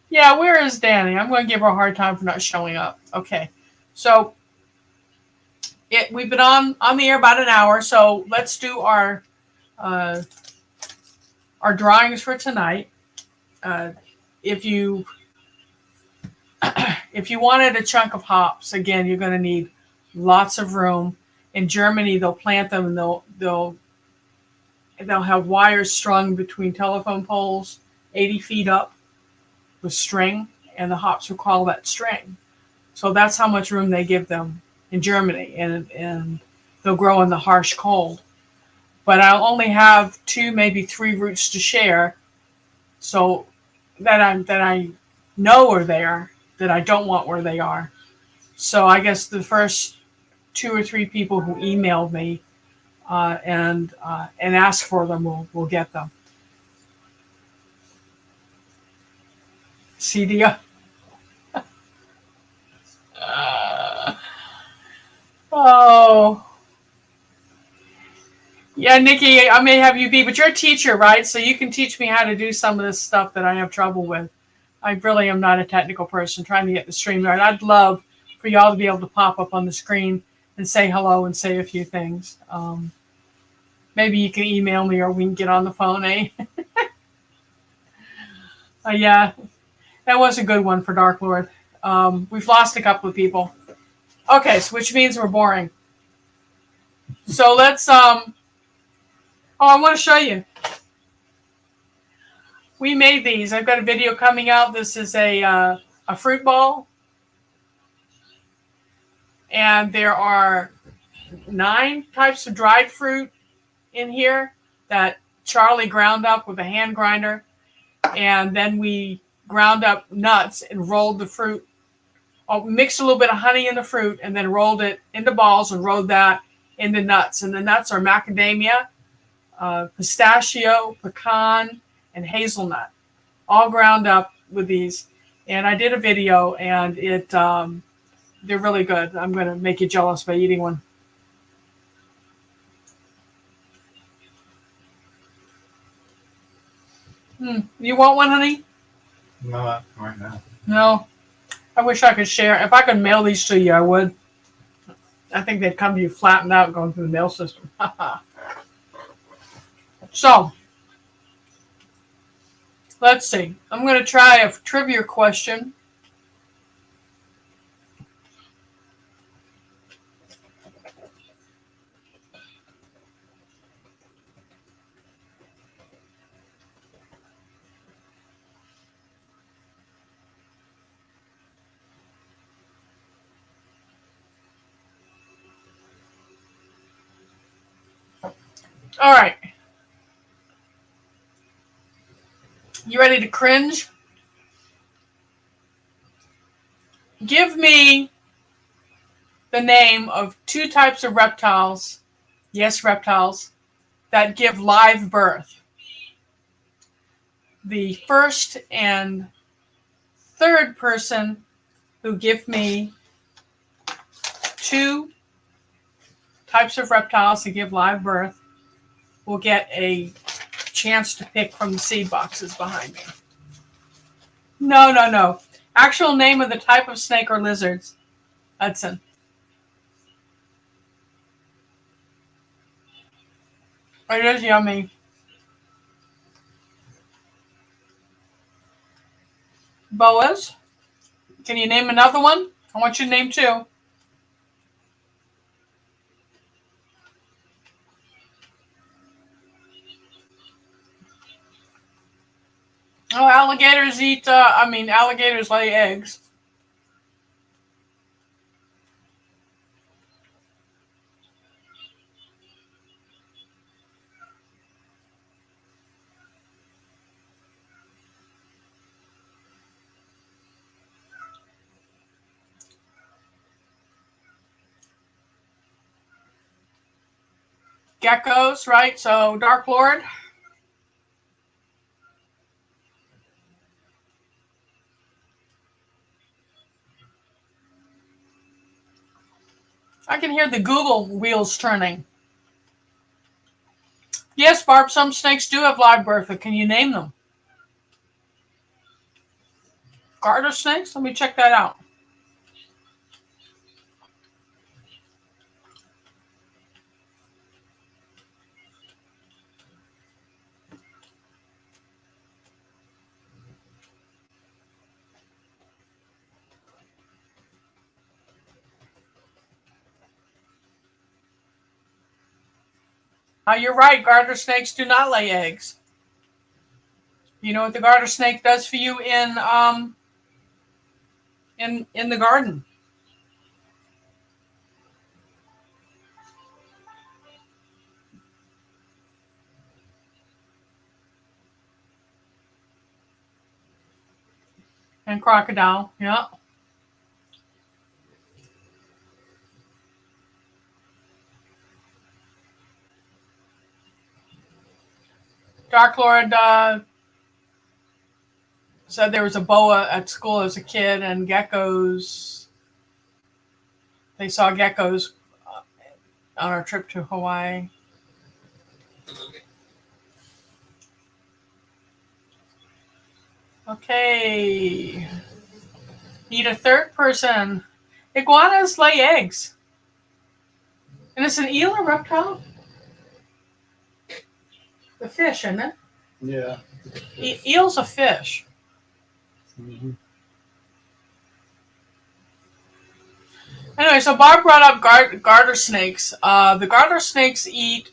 Speaker 1: Yeah, where is Danny? I'm going to give her a hard time for not showing up. Okay, so we've been on the air about an hour, so let's do our drawings for tonight. If you wanted a chunk of hops, again, you're going to need lots of room. In Germany, they'll plant them, and they'll have wires strung between telephone poles 80 feet up with string, and the hops will call that string. So that's how much room they give them in Germany, and they'll grow in the harsh cold. But I'll only have 2, maybe 3 roots to share, so that I know are there, that I don't want where they are. So I guess the first 2 or 3 people who emailed me and ask for them will get them. CDO. Oh. Yeah, Nikki, I may have you be, but you're a teacher, right? So you can teach me how to do some of this stuff that I have trouble with. I really am not a technical person trying to get the stream right. I'd love for y'all to be able to pop up on the screen and say hello and say a few things. Maybe you can email me, or we can get on the phone, eh? Yeah, that was a good one for Dark Lord. We've lost a couple of people. Okay, so which means we're boring. So let's I want to show you. We made these. I've got a video coming out. This is a fruit ball. And there are 9 types of dried fruit in here that Charlie ground up with a hand grinder. And then we ground up nuts and rolled the fruit. Mixed a little bit of honey in the fruit and then rolled it into balls and rolled that into nuts. And the nuts are macadamia, pistachio, pecan, and hazelnut, all ground up with these. And I did a video, and they're really good. I'm going to make you jealous by eating one. You want one, honey?
Speaker 2: No, not right now.
Speaker 1: No. I wish I could share. If I could mail these to you, I would. I think they'd come to you flattened out going through the mail system. So, let's see. I'm going to try a trivia question. All right. You ready to cringe? Give me the name of 2 types of reptiles, yes, reptiles, that give live birth. The first and third person who give me 2 types of reptiles that give live birth will get a chance to pick from the seed boxes behind me. No. Actual name of the type of snake or lizards. Hudson. It is yummy. Boas. Can you name another one? I want you to name 2. Oh, alligators eat, alligators lay eggs. Geckos, right? So, Dark Lord. I can hear the Google wheels turning. Yes, Barb, some snakes do have live birth, but can you name them? Garter snakes? Let me check that out. You're right. Garter snakes do not lay eggs. You know what the garter snake does for you in the garden? And crocodile, yeah. Dark Lord said there was a boa at school as a kid, and geckos. They saw geckos on our trip to Hawaii. Okay. Need a third person. Iguanas lay eggs. And it's an eel or reptile? The fish, isn't it?
Speaker 2: Yeah.
Speaker 1: Eel's a fish.
Speaker 2: Mm-hmm.
Speaker 1: Anyway, so Barb brought up garter snakes. The garter snakes eat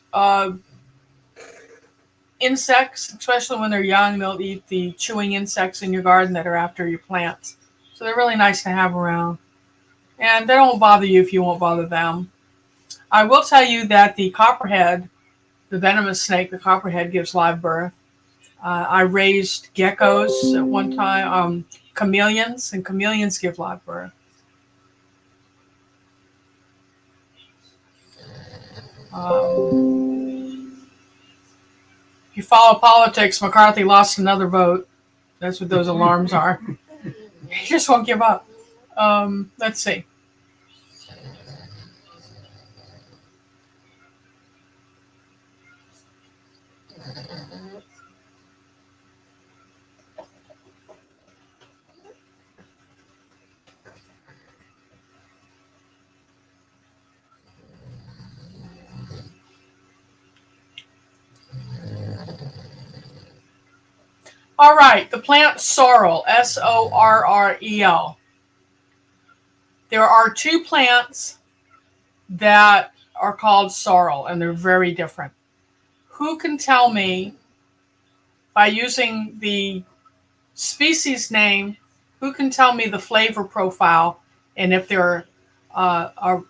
Speaker 1: insects, especially when they're young. They'll eat the chewing insects in your garden that are after your plants. So they're really nice to have around. And they don't bother you if you won't bother them. I will tell you that the copperhead, the venomous snake, the copperhead, gives live birth. I raised geckos at one time, chameleons, and chameleons give live birth. If you follow politics, McCarthy lost another vote. That's what those alarms are. He just won't give up. Let's see. All right, the plant sorrel, S-O-R-R-E-L. There are two plants that are called sorrel, and they're very different. Who can tell me, by using the species name, who can tell me the flavor profile and if they're a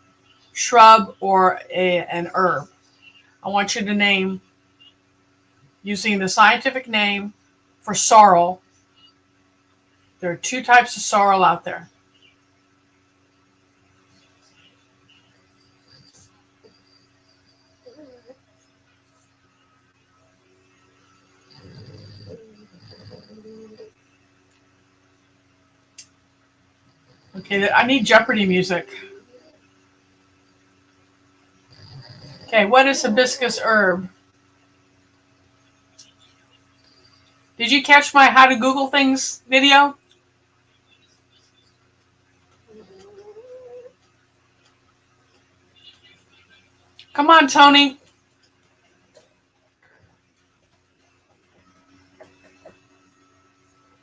Speaker 1: shrub or an herb? I want you to name, using the scientific name for sorrel. There are two types of sorrel out there. Okay, I need Jeopardy music. Okay, what is hibiscus herb? Did you catch my How to Google Things video? Come on, Tony.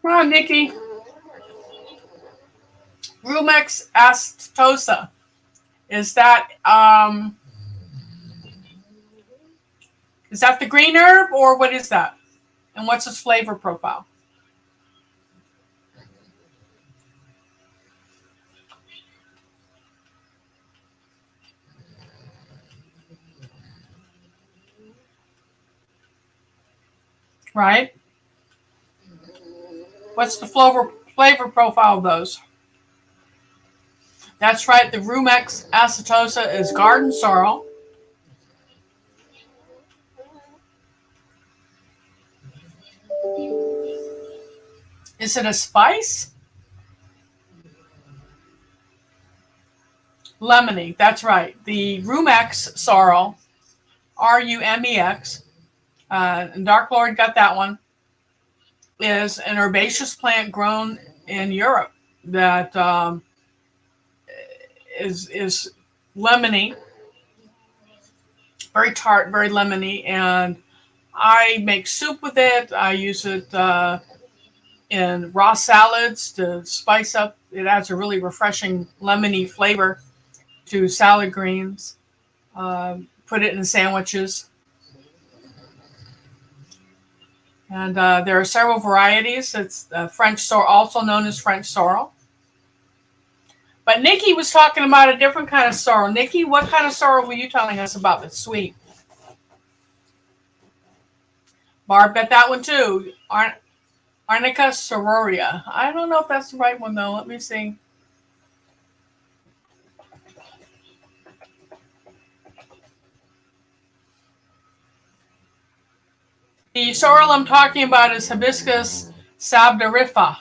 Speaker 1: Come on, Nikki. Rumex asterosa. Is that the green herb, or what is that? And what's its flavor profile? Right? What's the flavor profile of those? That's right. The Rumex asterosa is garden sorrel. Is it a spice? Lemony. That's right. The Rumex sorrel, R-U-M-E-X, and Dark Lord got that one, is an herbaceous plant grown in Europe that is lemony, very tart, very lemony, and I make soup with it. I use it in raw salads to spice up. It adds a really refreshing lemony flavor to salad greens. Put it in sandwiches. And there are several varieties. It's French sorrel, also known as French sorrel. But Nikki was talking about a different kind of sorrel. Nikki, what kind of sorrel were you telling us about that's sweet? Barb got that one too. Arnica sororia. I don't know if that's the right one though. Let me see. The sorrel I'm talking about is Hibiscus sabdarifa.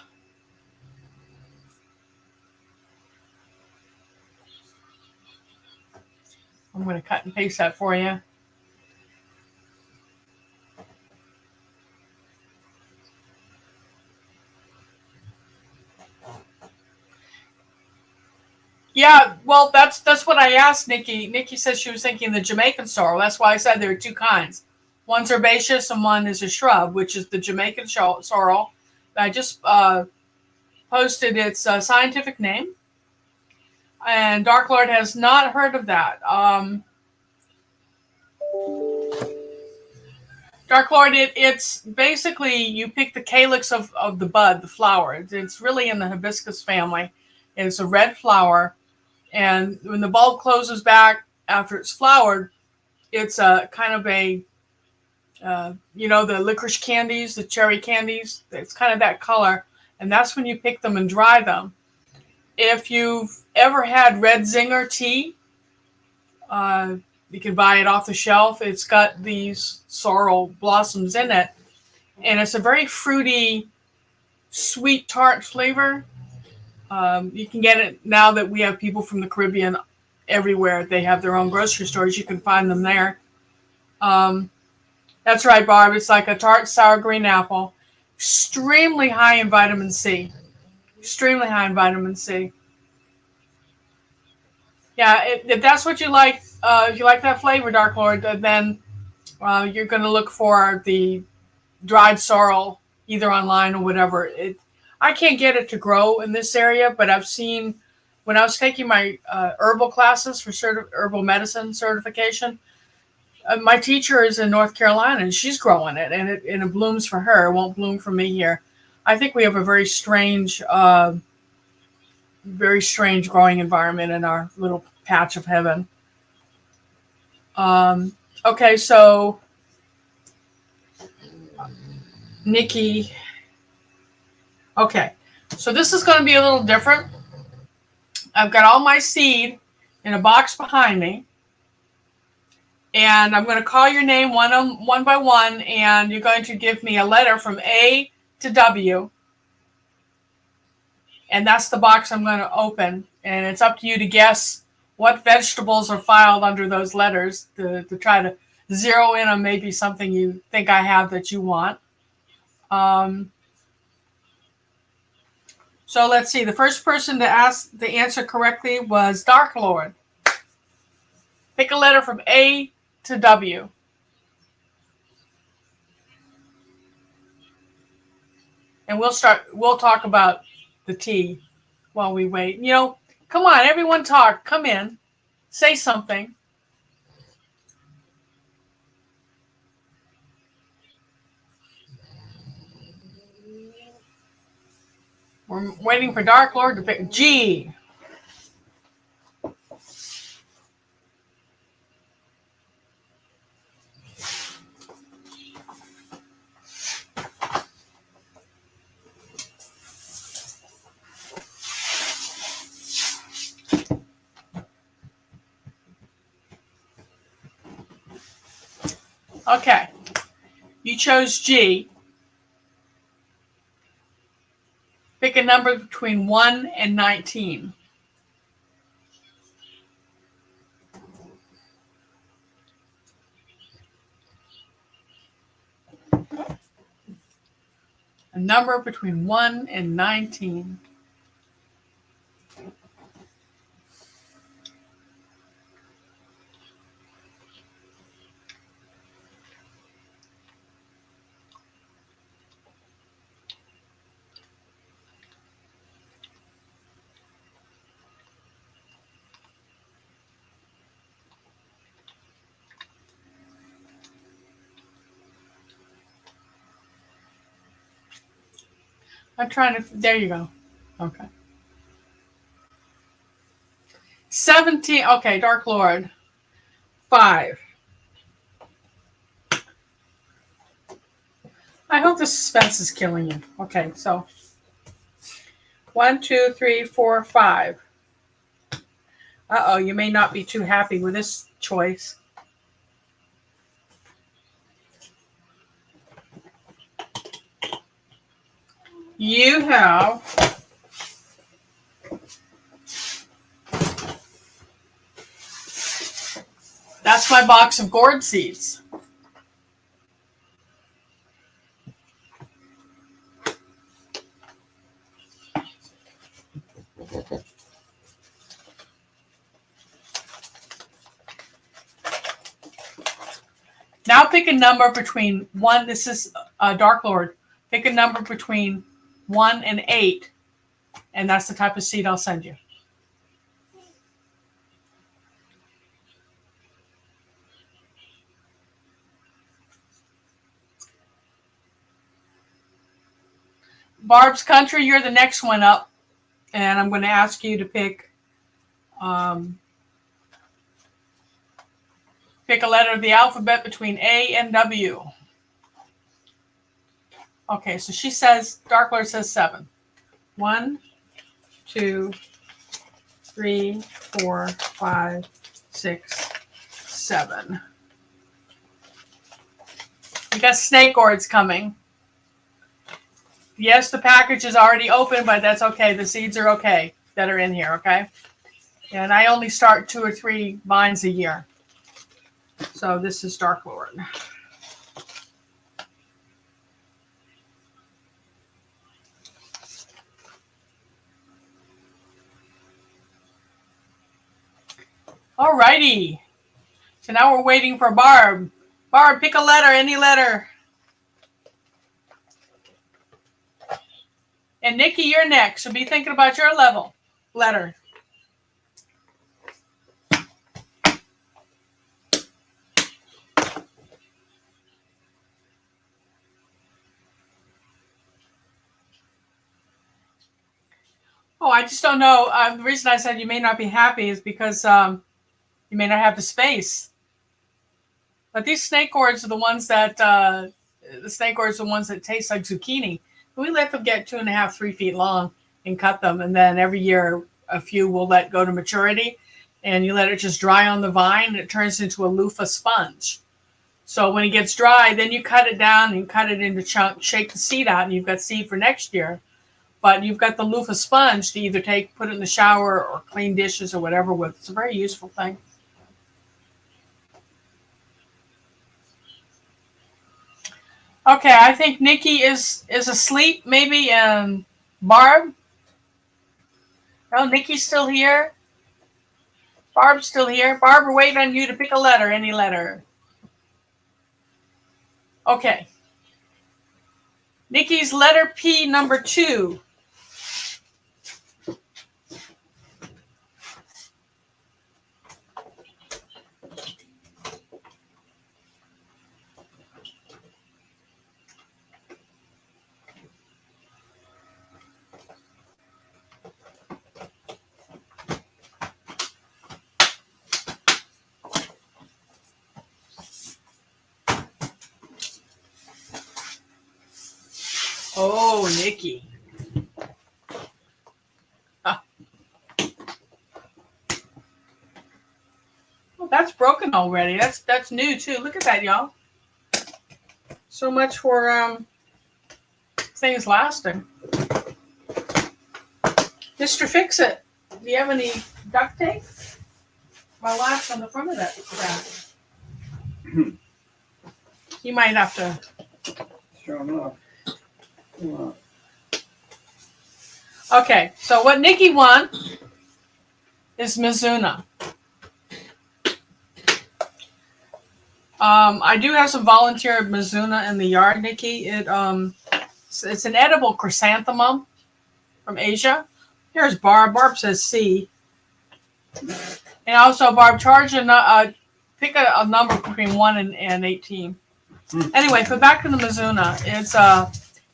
Speaker 1: I'm going to cut and paste that for you. Yeah, well, that's what I asked Nikki. Nikki says she was thinking the Jamaican sorrel. That's why I said there are two kinds. One's herbaceous and one is a shrub, which is the Jamaican sorrel. I just posted its scientific name. And Dark Lord has not heard of that. Dark Lord, it's basically you pick the calyx of the bud, the flower. It's really in the hibiscus family. It's a red flower, and when the bulb closes back after it's flowered, it's a kind of a the licorice candies, the cherry candies. It's kind of that color, and that's when you pick them and dry them. If you've ever had red zinger tea, you can buy it off the shelf. It's got these sorrel blossoms in it, and it's a very fruity, sweet, tart flavor. You can get it now that we have people from the Caribbean everywhere. They have their own grocery stores. You can find them there. That's right, Barb. It's like a tart, sour green apple. Extremely high in vitamin C. Extremely high in vitamin C. Yeah, if that's what you like, if you like that flavor, Dark Lord, then you're going to look for the dried sorrel either online or whatever. I can't get it to grow in this area, but I've seen when I was taking my herbal classes for herbal medicine certification. My teacher is in North Carolina, and she's growing it, and it blooms for her. It won't bloom for me here. I think we have a very strange growing environment in our little patch of heaven. Okay, so Nikki. Okay, so this is going to be a little different. I've got all my seed in a box behind me. And I'm going to call your name one by one, and you're going to give me a letter from A to W. And that's the box I'm going to open. And it's up to you to guess what vegetables are filed under those letters to try to zero in on maybe something you think I have that you want. So let's see. The first person to answer correctly was Dark Lord. Pick a letter from A to W. And we'll talk about the tea while we wait. Come on, everyone talk. Come in. Say something. We're waiting for Dark Lord to pick G. Okay. You chose G. Pick a number between 1 and 19. A number between 1 and 19. I'm trying to. There you go. Okay. 17. Okay, Dark Lord. 5. I hope the suspense is killing you. Okay, so 1, 2, 3, 4, 5. Uh-oh, you may not be too happy with this choice. You have that's my box of gourd seeds. Now pick a number between 1. This is Dark Lord. Pick a number between 1 and 8, and that's the type of seed I'll send you. Barb's Country, you're the next one up. And I'm going to ask you to pick pick a letter of the alphabet between A and W. Okay, so she says, Dark Lord says 7. 1, 2, 3, 4, 5, 6, 7. We got snake gourds coming. Yes, the package is already open, but that's okay. The seeds are okay that are in here, okay? And I only start 2 or 3 vines a year. So this is Dark Lord. Alrighty. So now we're waiting for Barb. Barb, pick a letter, any letter. And Nikki, you're next. So be thinking about your letter. Oh, I just don't know. The reason I said you may not be happy is because you may not have the space. But these snake gourds are the ones that taste like zucchini. We let them get 2.5, 3 feet long and cut them, and then every year a few will let go to maturity, and you let it just dry on the vine, and it turns into a loofah sponge. So when it gets dry, then you cut it down and cut it into chunks, shake the seed out, and you've got seed for next year. But you've got the loofah sponge to either put it in the shower or clean dishes or whatever with. It's a very useful thing. Okay, I think Nikki is asleep, maybe, and Barb? Oh, Nikki's still here. Barb's still here. Barb, we're waiting on you to pick a letter, any letter. Okay. Nikki's letter P, number 2. Oh, Nikki. Ah. Oh, that's broken already. That's new too. Look at that, y'all. So much for things lasting. Mr. Fix It. Do you have any duct tape? My wax on the front of that crap. You might have to.
Speaker 2: Sure enough.
Speaker 1: Okay, so what Nikki wants is Mizuna. I do have some volunteer Mizuna in the yard, Nikki. It's an edible chrysanthemum from Asia. Here's Barb. Barb says C. And also, Barb, pick a number between 1 and 18. Anyway, but back to the Mizuna. It's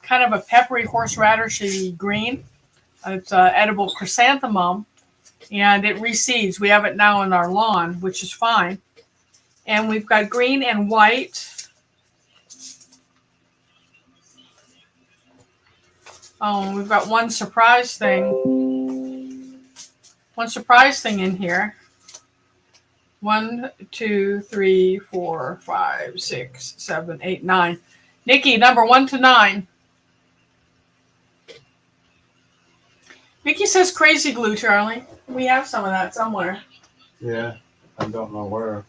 Speaker 1: kind of a peppery horseradishy green. It's edible chrysanthemum, and it reseeds. We have it now in our lawn, which is fine. And we've got green and white. Oh, we've got one surprise thing in here. 1, 2, 3, 4, 5, 6, 7, 8, 9. Nikki, number 1 to 9. Nikki says crazy glue, Charlie. We have some of that somewhere.
Speaker 2: Yeah, I don't know where.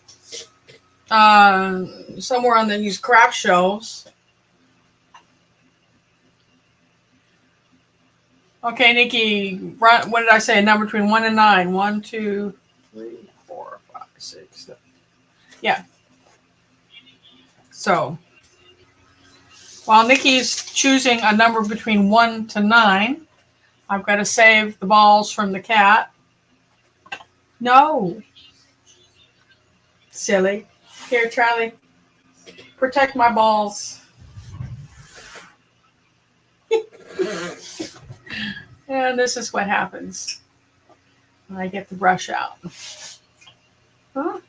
Speaker 1: Somewhere on these craft shelves. Okay, Nikki, what did I say? A number between 1 and 9. 1, 2, 3, 4, 5, 6, 7. Yeah. So, while Nikki's choosing a number between 1 to 9, I've got to save the balls from the cat. No. Silly. Here, Charlie. Protect my balls. And this is what happens when I get the brush out. Huh?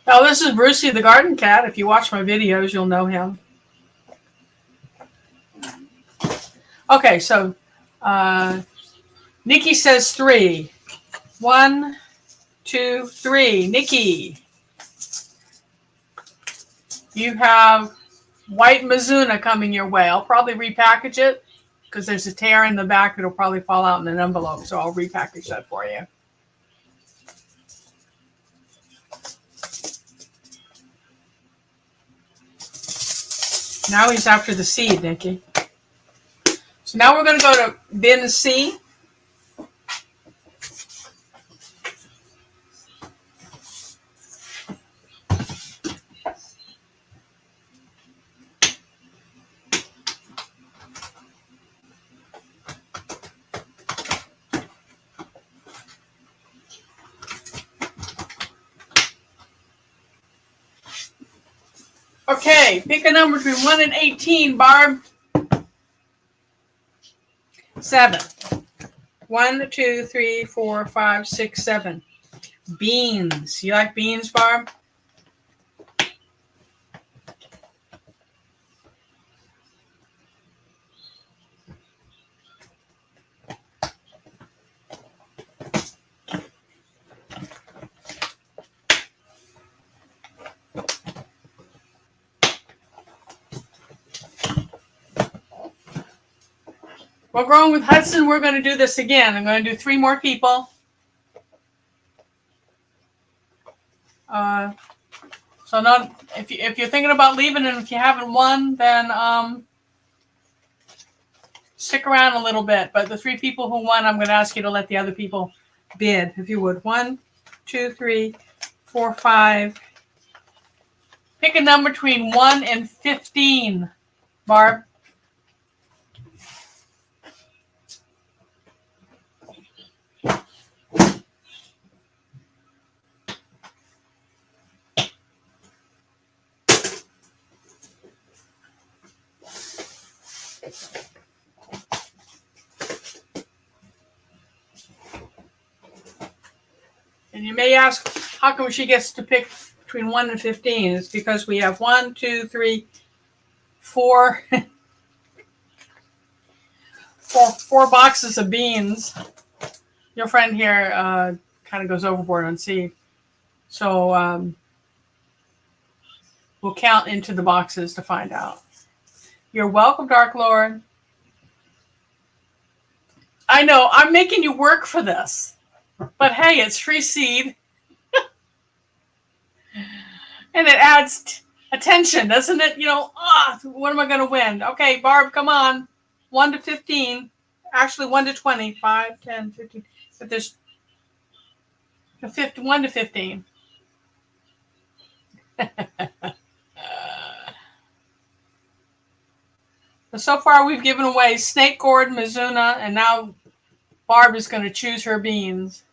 Speaker 1: Oh, this is Brucey the garden cat. If you watch my videos, you'll know him. Okay, so Nikki says 3. 1, 2, 3. Nikki, you have white Mizuna coming your way. I'll probably repackage it because there's a tear in the back. It'll probably fall out in an envelope, so I'll repackage that for you. Now he's after the seed, Nikki. So now we're going to go to bin C. Okay, pick a number between 1 and 18, Barb. 7. 1, 2, 3, 4, 5, 6, 7. Beans. You like beans, Barb? Well, growing with Hudson, we're going to do this again. I'm going to do 3 more people. So not if you're thinking about leaving, and if you haven't won, then stick around a little bit. But the 3 people who won, I'm going to ask you to let the other people bid, if you would. 1, 2, 3, 4, 5. Pick a number between 1 and 15, Barb. And you may ask, how come she gets to pick between 1 and 15? It's because we have 1, 2, 3, 4, 4 boxes of beans. Your friend here kind of goes overboard on seed. So we'll count into the boxes to find out. You're welcome, Dark Lord. I know, I'm making you work for this. But hey, it's free seed. And it adds attention, doesn't it? You know, what am I going to win? Okay, Barb, come on. 1 to 15. Actually, 1 to 20. 5, 10, 15. But there's 1 to 15. So far, we've given away Snake Gourd, Mizuna, and now Barb is going to choose her beans.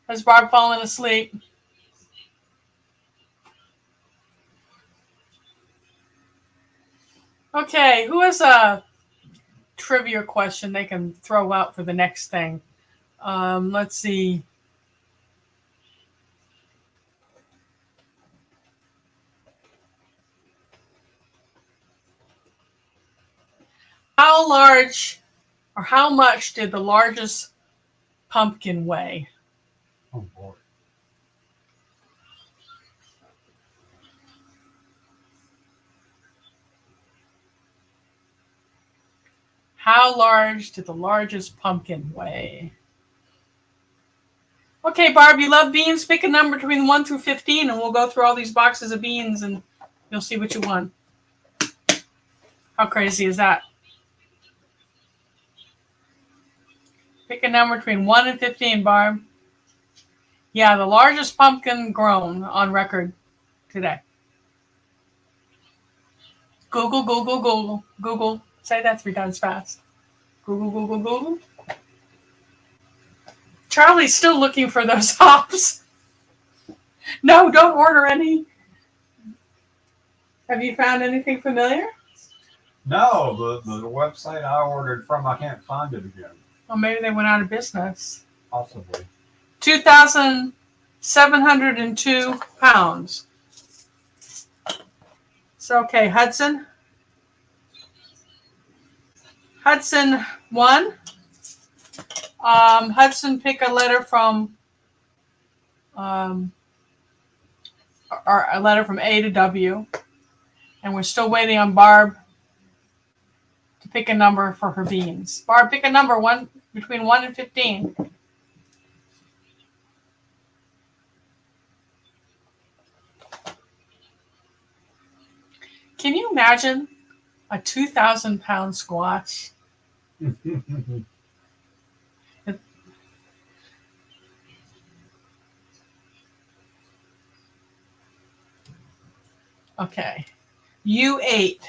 Speaker 1: Has Barb fallen asleep? Okay, who has a trivia question they can throw out for the next thing? Let's see. How large or how much did the largest pumpkin weigh?
Speaker 2: Oh, boy.
Speaker 1: How large did the largest pumpkin weigh? Okay, Barb, you love beans? Pick a number between 1 through 15, and we'll go through all these boxes of beans, and you'll see what you won. How crazy is that? Pick a number between 1 and 15, Barb. Yeah, the largest pumpkin grown on record today. Google, Google, Google, Google. Say that 3 times fast. Google, Google, Google. Charlie's still looking for those hops. No, don't order any. Have you found anything familiar?
Speaker 2: No, the website I ordered from, I can't find it again.
Speaker 1: Well, maybe they went out of business.
Speaker 2: Possibly.
Speaker 1: 2,702 pounds. So, okay, Hudson. Hudson won. Hudson, pick a letter from, or a letter from A to W. And we're still waiting on Barb to pick a number for her beans. Barb, pick a number between 1 and 15. Can you imagine a 2,000-pound squash? Okay. You ate.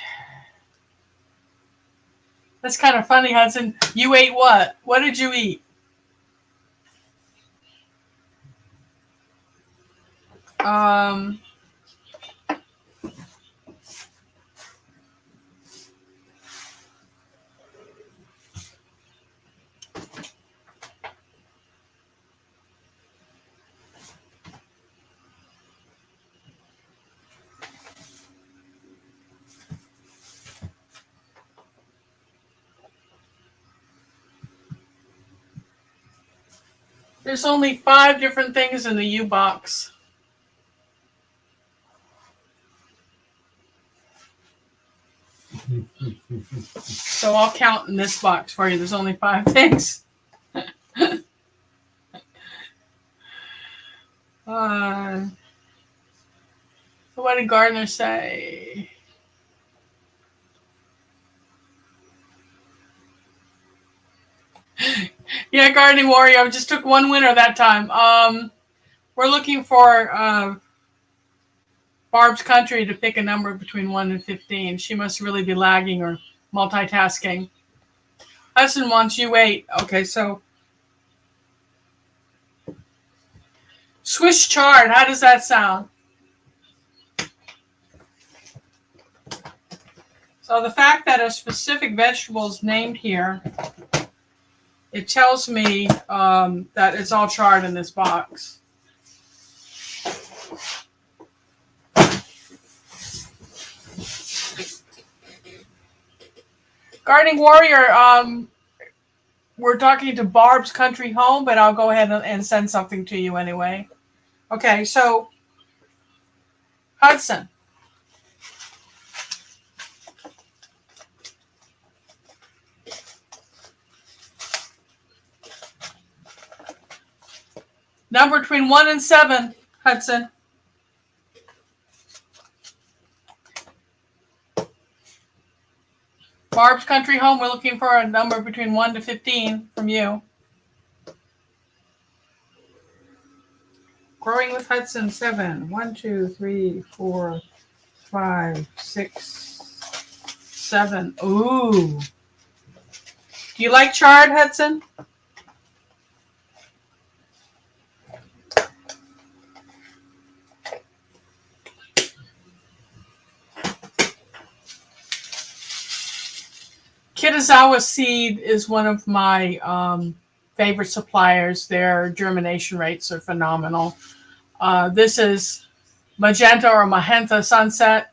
Speaker 1: That's kind of funny, Hudson. You ate what? What did you eat? There's only 5 different things in the U box. So I'll count in this box for you. There's only 5 things. So what did Gardner say? Yeah, Gardening Warrior. I just took one winner that time. We're looking for Barb's Country to pick a number between 1 and 15. She must really be lagging or multitasking. Hudson wants you 8. Okay, so Swiss chard. How does that sound? So the fact that a specific vegetable is named here, it tells me that it's all chard in this box. Gardening Warrior, we're talking to Barb's Country Home, but I'll go ahead and send something to you anyway. Okay, so Hudson. Number between 1 and 7, Hudson. Barb's Country Home, we're looking for a number between 1 to 15 from you. Growing with Hudson, 7. 1, 2, 3, 4, 5, 6, 7. Ooh. Do you like chard, Hudson? Kitazawa seed is one of my favorite suppliers. Their germination rates are phenomenal. This is magenta or magenta sunset.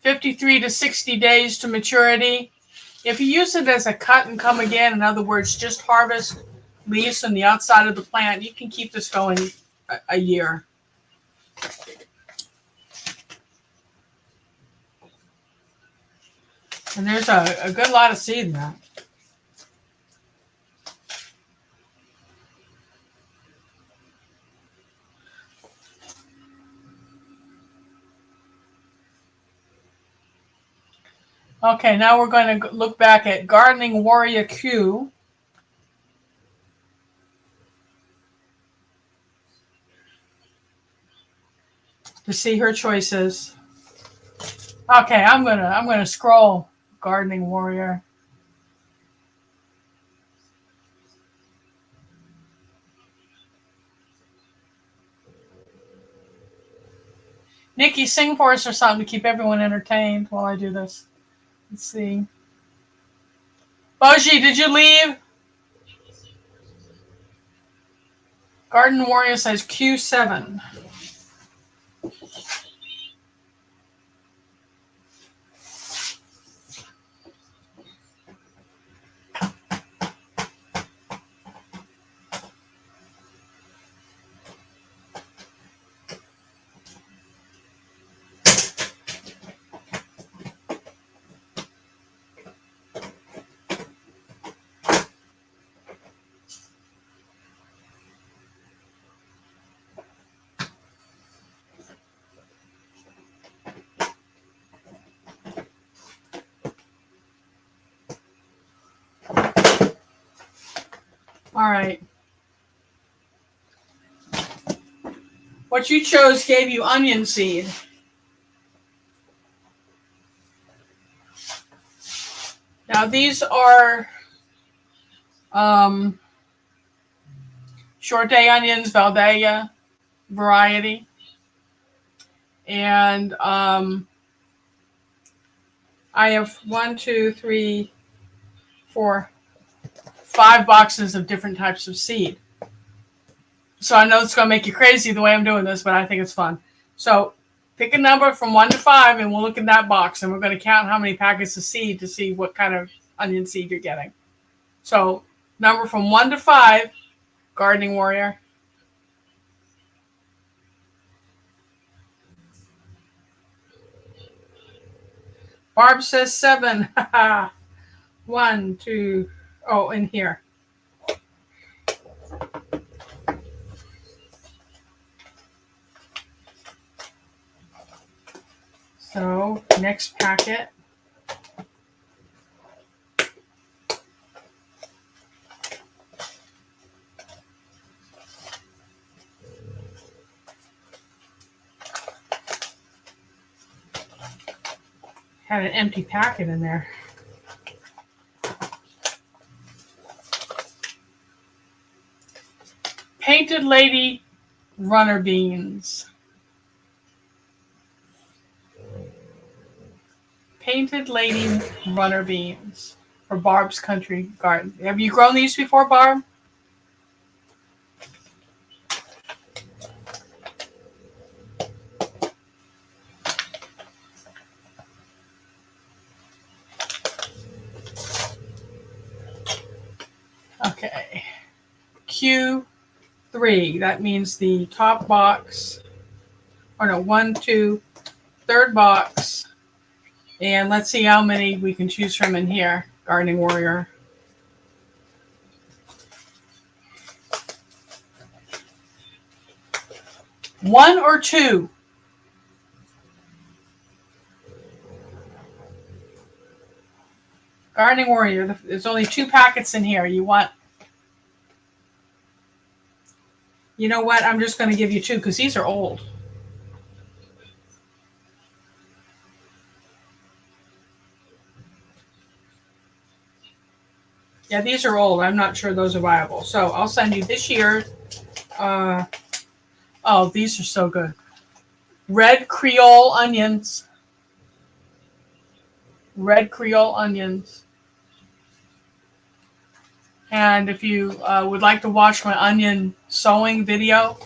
Speaker 1: 53 to 60 days to maturity. If you use it as a cut and come again, in other words, just harvest leaves from the outside of the plant, you can keep this going a year. And there's a good lot of seed in that. Okay, now we're going to look back at Gardening Warrior Q. To see her choices. Okay, I'm gonna scroll Gardening Warrior. Nikki, sing for us or something to keep everyone entertained while I do this. Let's see. Boji, did you leave? Garden Warrior says Q7. All right. What you chose gave you onion seed. Now these are short day onions, Valdeia variety. And I have 1, 2, 3, 4, 5 boxes of different types of seed. So I know it's going to make you crazy the way I'm doing this, but I think it's fun. So pick a number from 1 to 5, and we'll look in that box, and we're going to count how many packets of seed to see what kind of onion seed you're getting. So number from 1 to 5, Gardening Warrior. Barb says 7. 1, 2, oh, in here. So next packet. Had an empty packet in there. Painted Lady runner beans. Painted Lady runner beans for Barb's Country Garden. Have you grown these before, Barb? Okay. Q3. That means the top box. Or no, 1, 2, third box. And let's see how many we can choose from in here. Gardening Warrior. One or two? Gardening Warrior. There's only 2 packets in here. You want... You know what? I'm just going to give you 2 because these are old. Yeah, these are old. I'm not sure those are viable. So I'll send you this year. Oh, these are so good. Red Creole onions. Red Creole onions. And if you would like to watch my onion sowing video,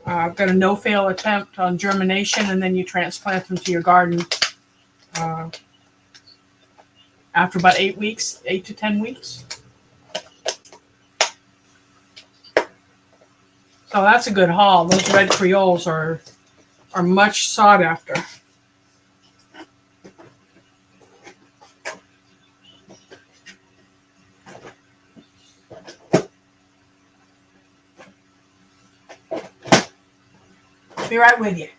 Speaker 1: I've got a no-fail attempt on germination, and then you transplant them to your garden after about 8 weeks, 8 to 10 weeks. So that's a good haul. Those red Creoles are much sought after. Be right with you.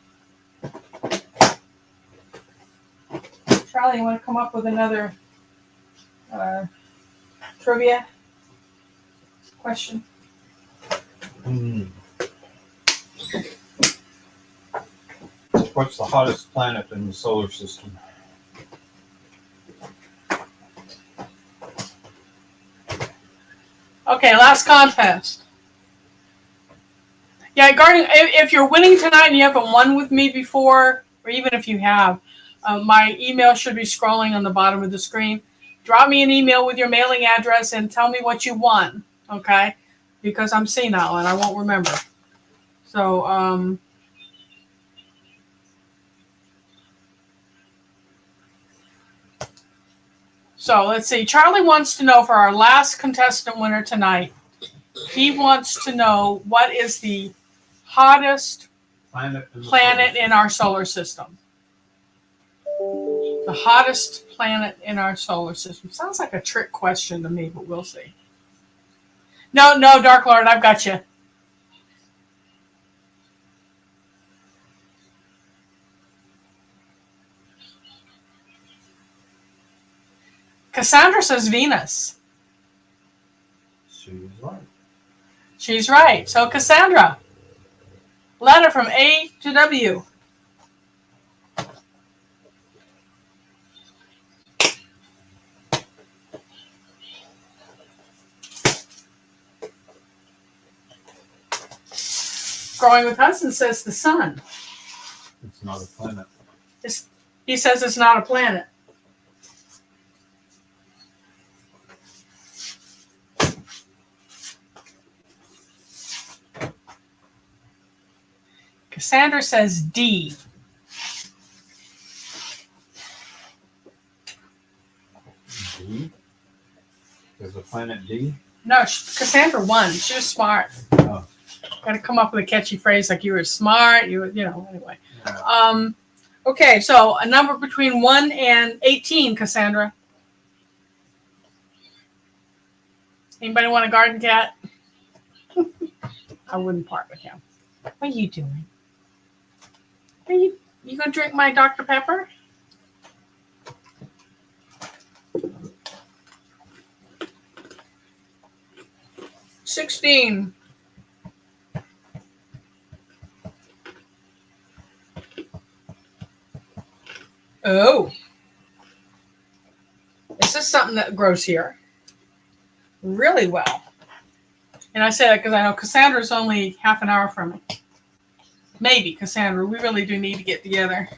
Speaker 1: Charlie, you want to come up with another trivia question?
Speaker 2: What's the hottest planet in the solar system?
Speaker 1: Okay, last contest. Yeah, gardening. If you're winning tonight and you haven't won with me before, or even if you have, my email should be scrolling on the bottom of the screen. Drop me an email with your mailing address and tell me what you won, okay? Because I'm senile and I won't remember. So, let's see. Charlie wants to know for our last contestant winner tonight. He wants to know what is the hottest planet in our solar system. The hottest planet in our solar system. Sounds like a trick question to me, but we'll see. No, Dark Lord, I've got you. Cassandra says Venus.
Speaker 2: She's right.
Speaker 1: She's right. So, Cassandra, letter from A to W. Growing with Hudson says the sun.
Speaker 2: It's not a planet.
Speaker 1: He says it's not a planet. Cassandra says D.
Speaker 2: D? There's a planet D?
Speaker 1: No, Cassandra won. She was smart.
Speaker 2: Oh.
Speaker 1: Got to come up with a catchy phrase like you were smart. Anyway.
Speaker 2: Yeah.
Speaker 1: Okay, so a number between 1 and 18, Cassandra. Anybody want a garden cat? I wouldn't part with him. What are you doing? Are you gonna drink my Dr. Pepper? $16. Oh. This is something that grows here really well. And I say that because I know Cassandra's only half an hour from me. Maybe, Cassandra. We really do need to get together.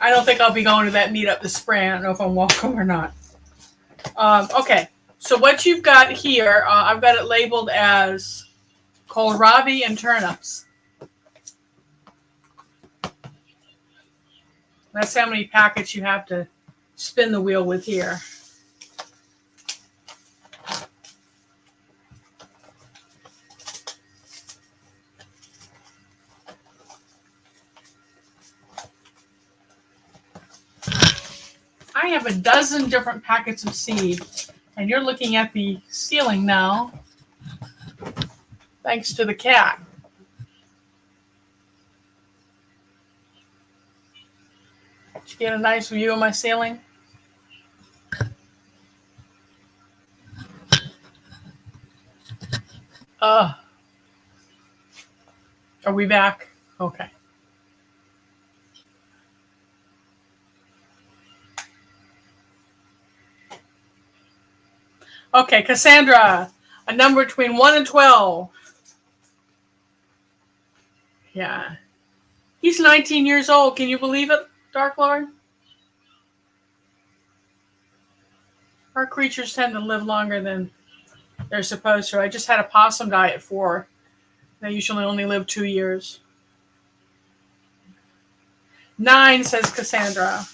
Speaker 1: I don't think I'll be going to that meetup this spring. I don't know if I'm welcome or not. Okay, so what you've got here, I've got it labeled as kohlrabi and turnips. That's how many packets you have to spin the wheel with here. I have a dozen different packets of seed, and you're looking at the ceiling now, thanks to the cat. Did you get a nice view of my ceiling? Are we back? Okay. Okay, Cassandra, a number between 1 and 12. Yeah. He's 19 years old. Can you believe it, Dark Lord? Our creatures tend to live longer than they're supposed to. I just had a possum die at 4. They usually only live 2 years. 9, says Cassandra.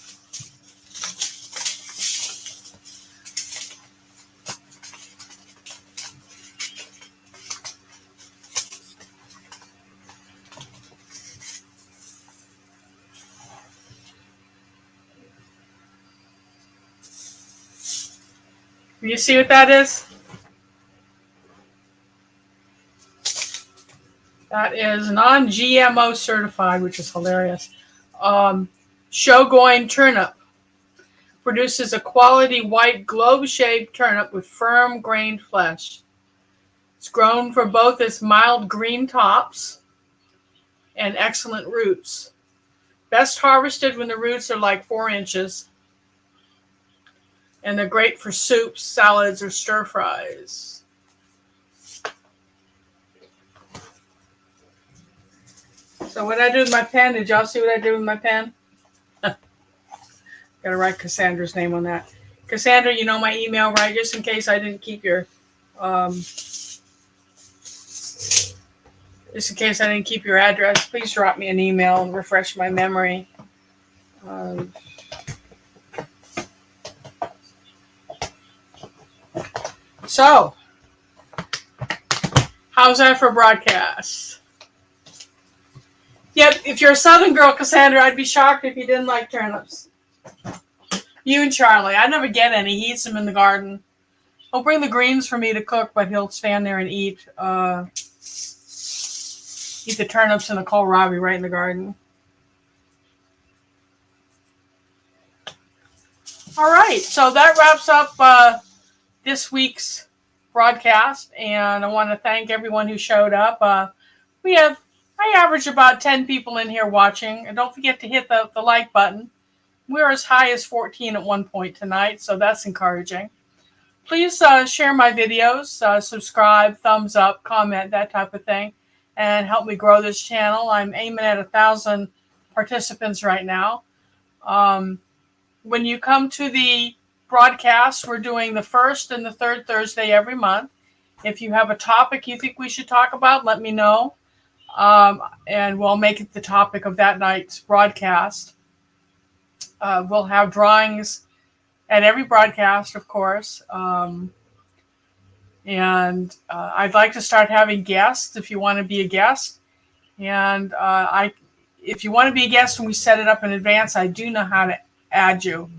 Speaker 1: Do you see what that is? That is non-GMO certified, which is hilarious. Shogoin turnip produces a quality white globe-shaped turnip with firm grained flesh. It's grown for both its mild green tops and excellent roots. Best harvested when the roots are like 4 inches. And they're great for soups, salads, or stir fries. So what I do with my pen, did y'all see what I did with my pen? Gotta write Cassandra's name on that. Cassandra, you know my email, right? Just in case I didn't keep your, address, please drop me an email and refresh my memory. So, how's that for broadcast? Yep, if you're a Southern girl, Cassandra, I'd be shocked if you didn't like turnips. You and Charlie. I never get any. He eats them in the garden. He'll bring the greens for me to cook, but he'll stand there and eat the turnips and the kohlrabi right in the garden. All right, so that wraps up this week's broadcast, and I want to thank everyone who showed up. I average about 10 people in here watching, and don't forget to hit the like button. We're as high as 14 at one point tonight, so that's encouraging. Please share my videos, subscribe, thumbs up, comment, that type of thing, and help me grow this channel. I'm aiming at 1,000 participants right now. When you come to the broadcast, we're doing the first and the third Thursday every month. If you have a topic you think we should talk about, let me know, and we'll make it the topic of that night's broadcast. We'll have drawings at every broadcast, of course. And I'd like to start having guests if you want to be a guest. And if you want to be a guest and we set it up in advance, I do know how to add you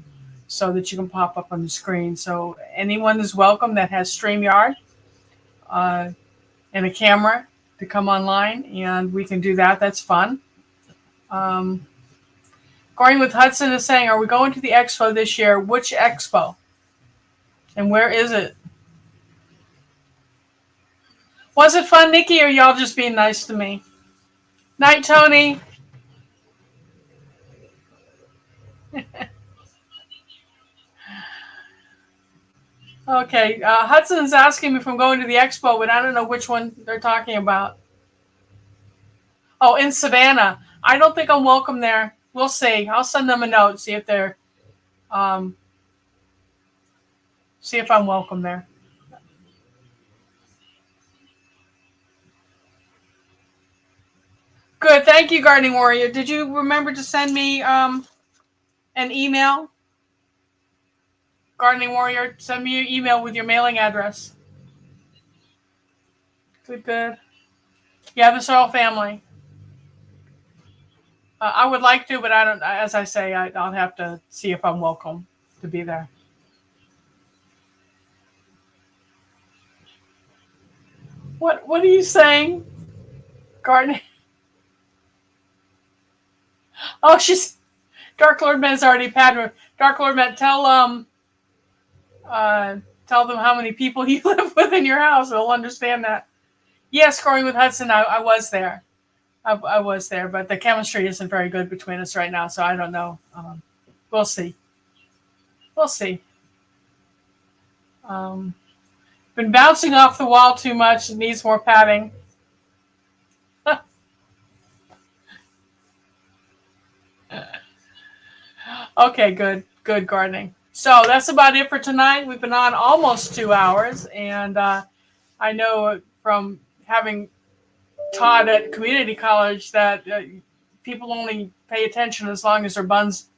Speaker 1: so that you can pop up on the screen. So anyone is welcome that has StreamYard and a camera to come online, and we can do that. That's fun. Going with Hudson is saying, are we going to the expo this year? Which expo? And where is it? Was it fun, Nikki, or y'all just being nice to me? Night, Tony. Okay, Hudson's asking me if I'm going to the expo, but I don't know which one they're talking about. Oh, in Savannah. I don't think I'm welcome there. We'll see. I'll send them a note, see if they're, see if I'm welcome there. Good. Thank you, Gardening Warrior. Did you remember to send me an email? Gardening Warrior, send me your email with your mailing address. Good. Yeah, the Soil family. I would like to, but I don't. As I say, I'll have to see if I'm welcome to be there. What are you saying, Gardening? Oh, she's Dark Lord Man's already patterned. Dark Lord Man, tell them how many people you live with in your house. They'll understand that. Yes, Growing with Hudson, I was there. I was there, but the chemistry isn't very good between us right now, so I don't know. We'll see. Been bouncing off the wall too much. It needs more padding. Okay, good gardening. So that's about it for tonight. We've been on almost 2 hours, and I know from having taught at community college that people only pay attention as long as their buns,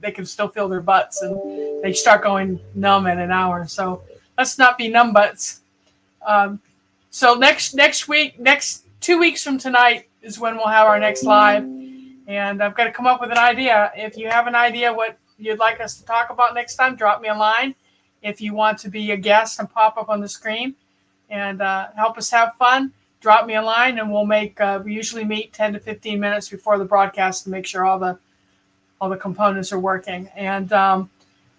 Speaker 1: they can still feel their butts, and they start going numb in an hour. So let's not be numb butts. So next week, next 2 weeks from tonight is when we'll have our next live. And I've got to come up with an idea. If you have an idea what you'd like us to talk about next time, drop me a line. If you want to be a guest and pop up on the screen and help us have fun, drop me a line, and we'll make. We usually meet 10 to 15 minutes before the broadcast to make sure all the components are working. And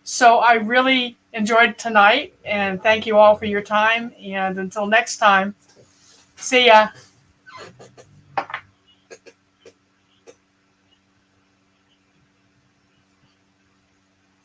Speaker 1: so I really enjoyed tonight, and thank you all for your time. And until next time, see ya.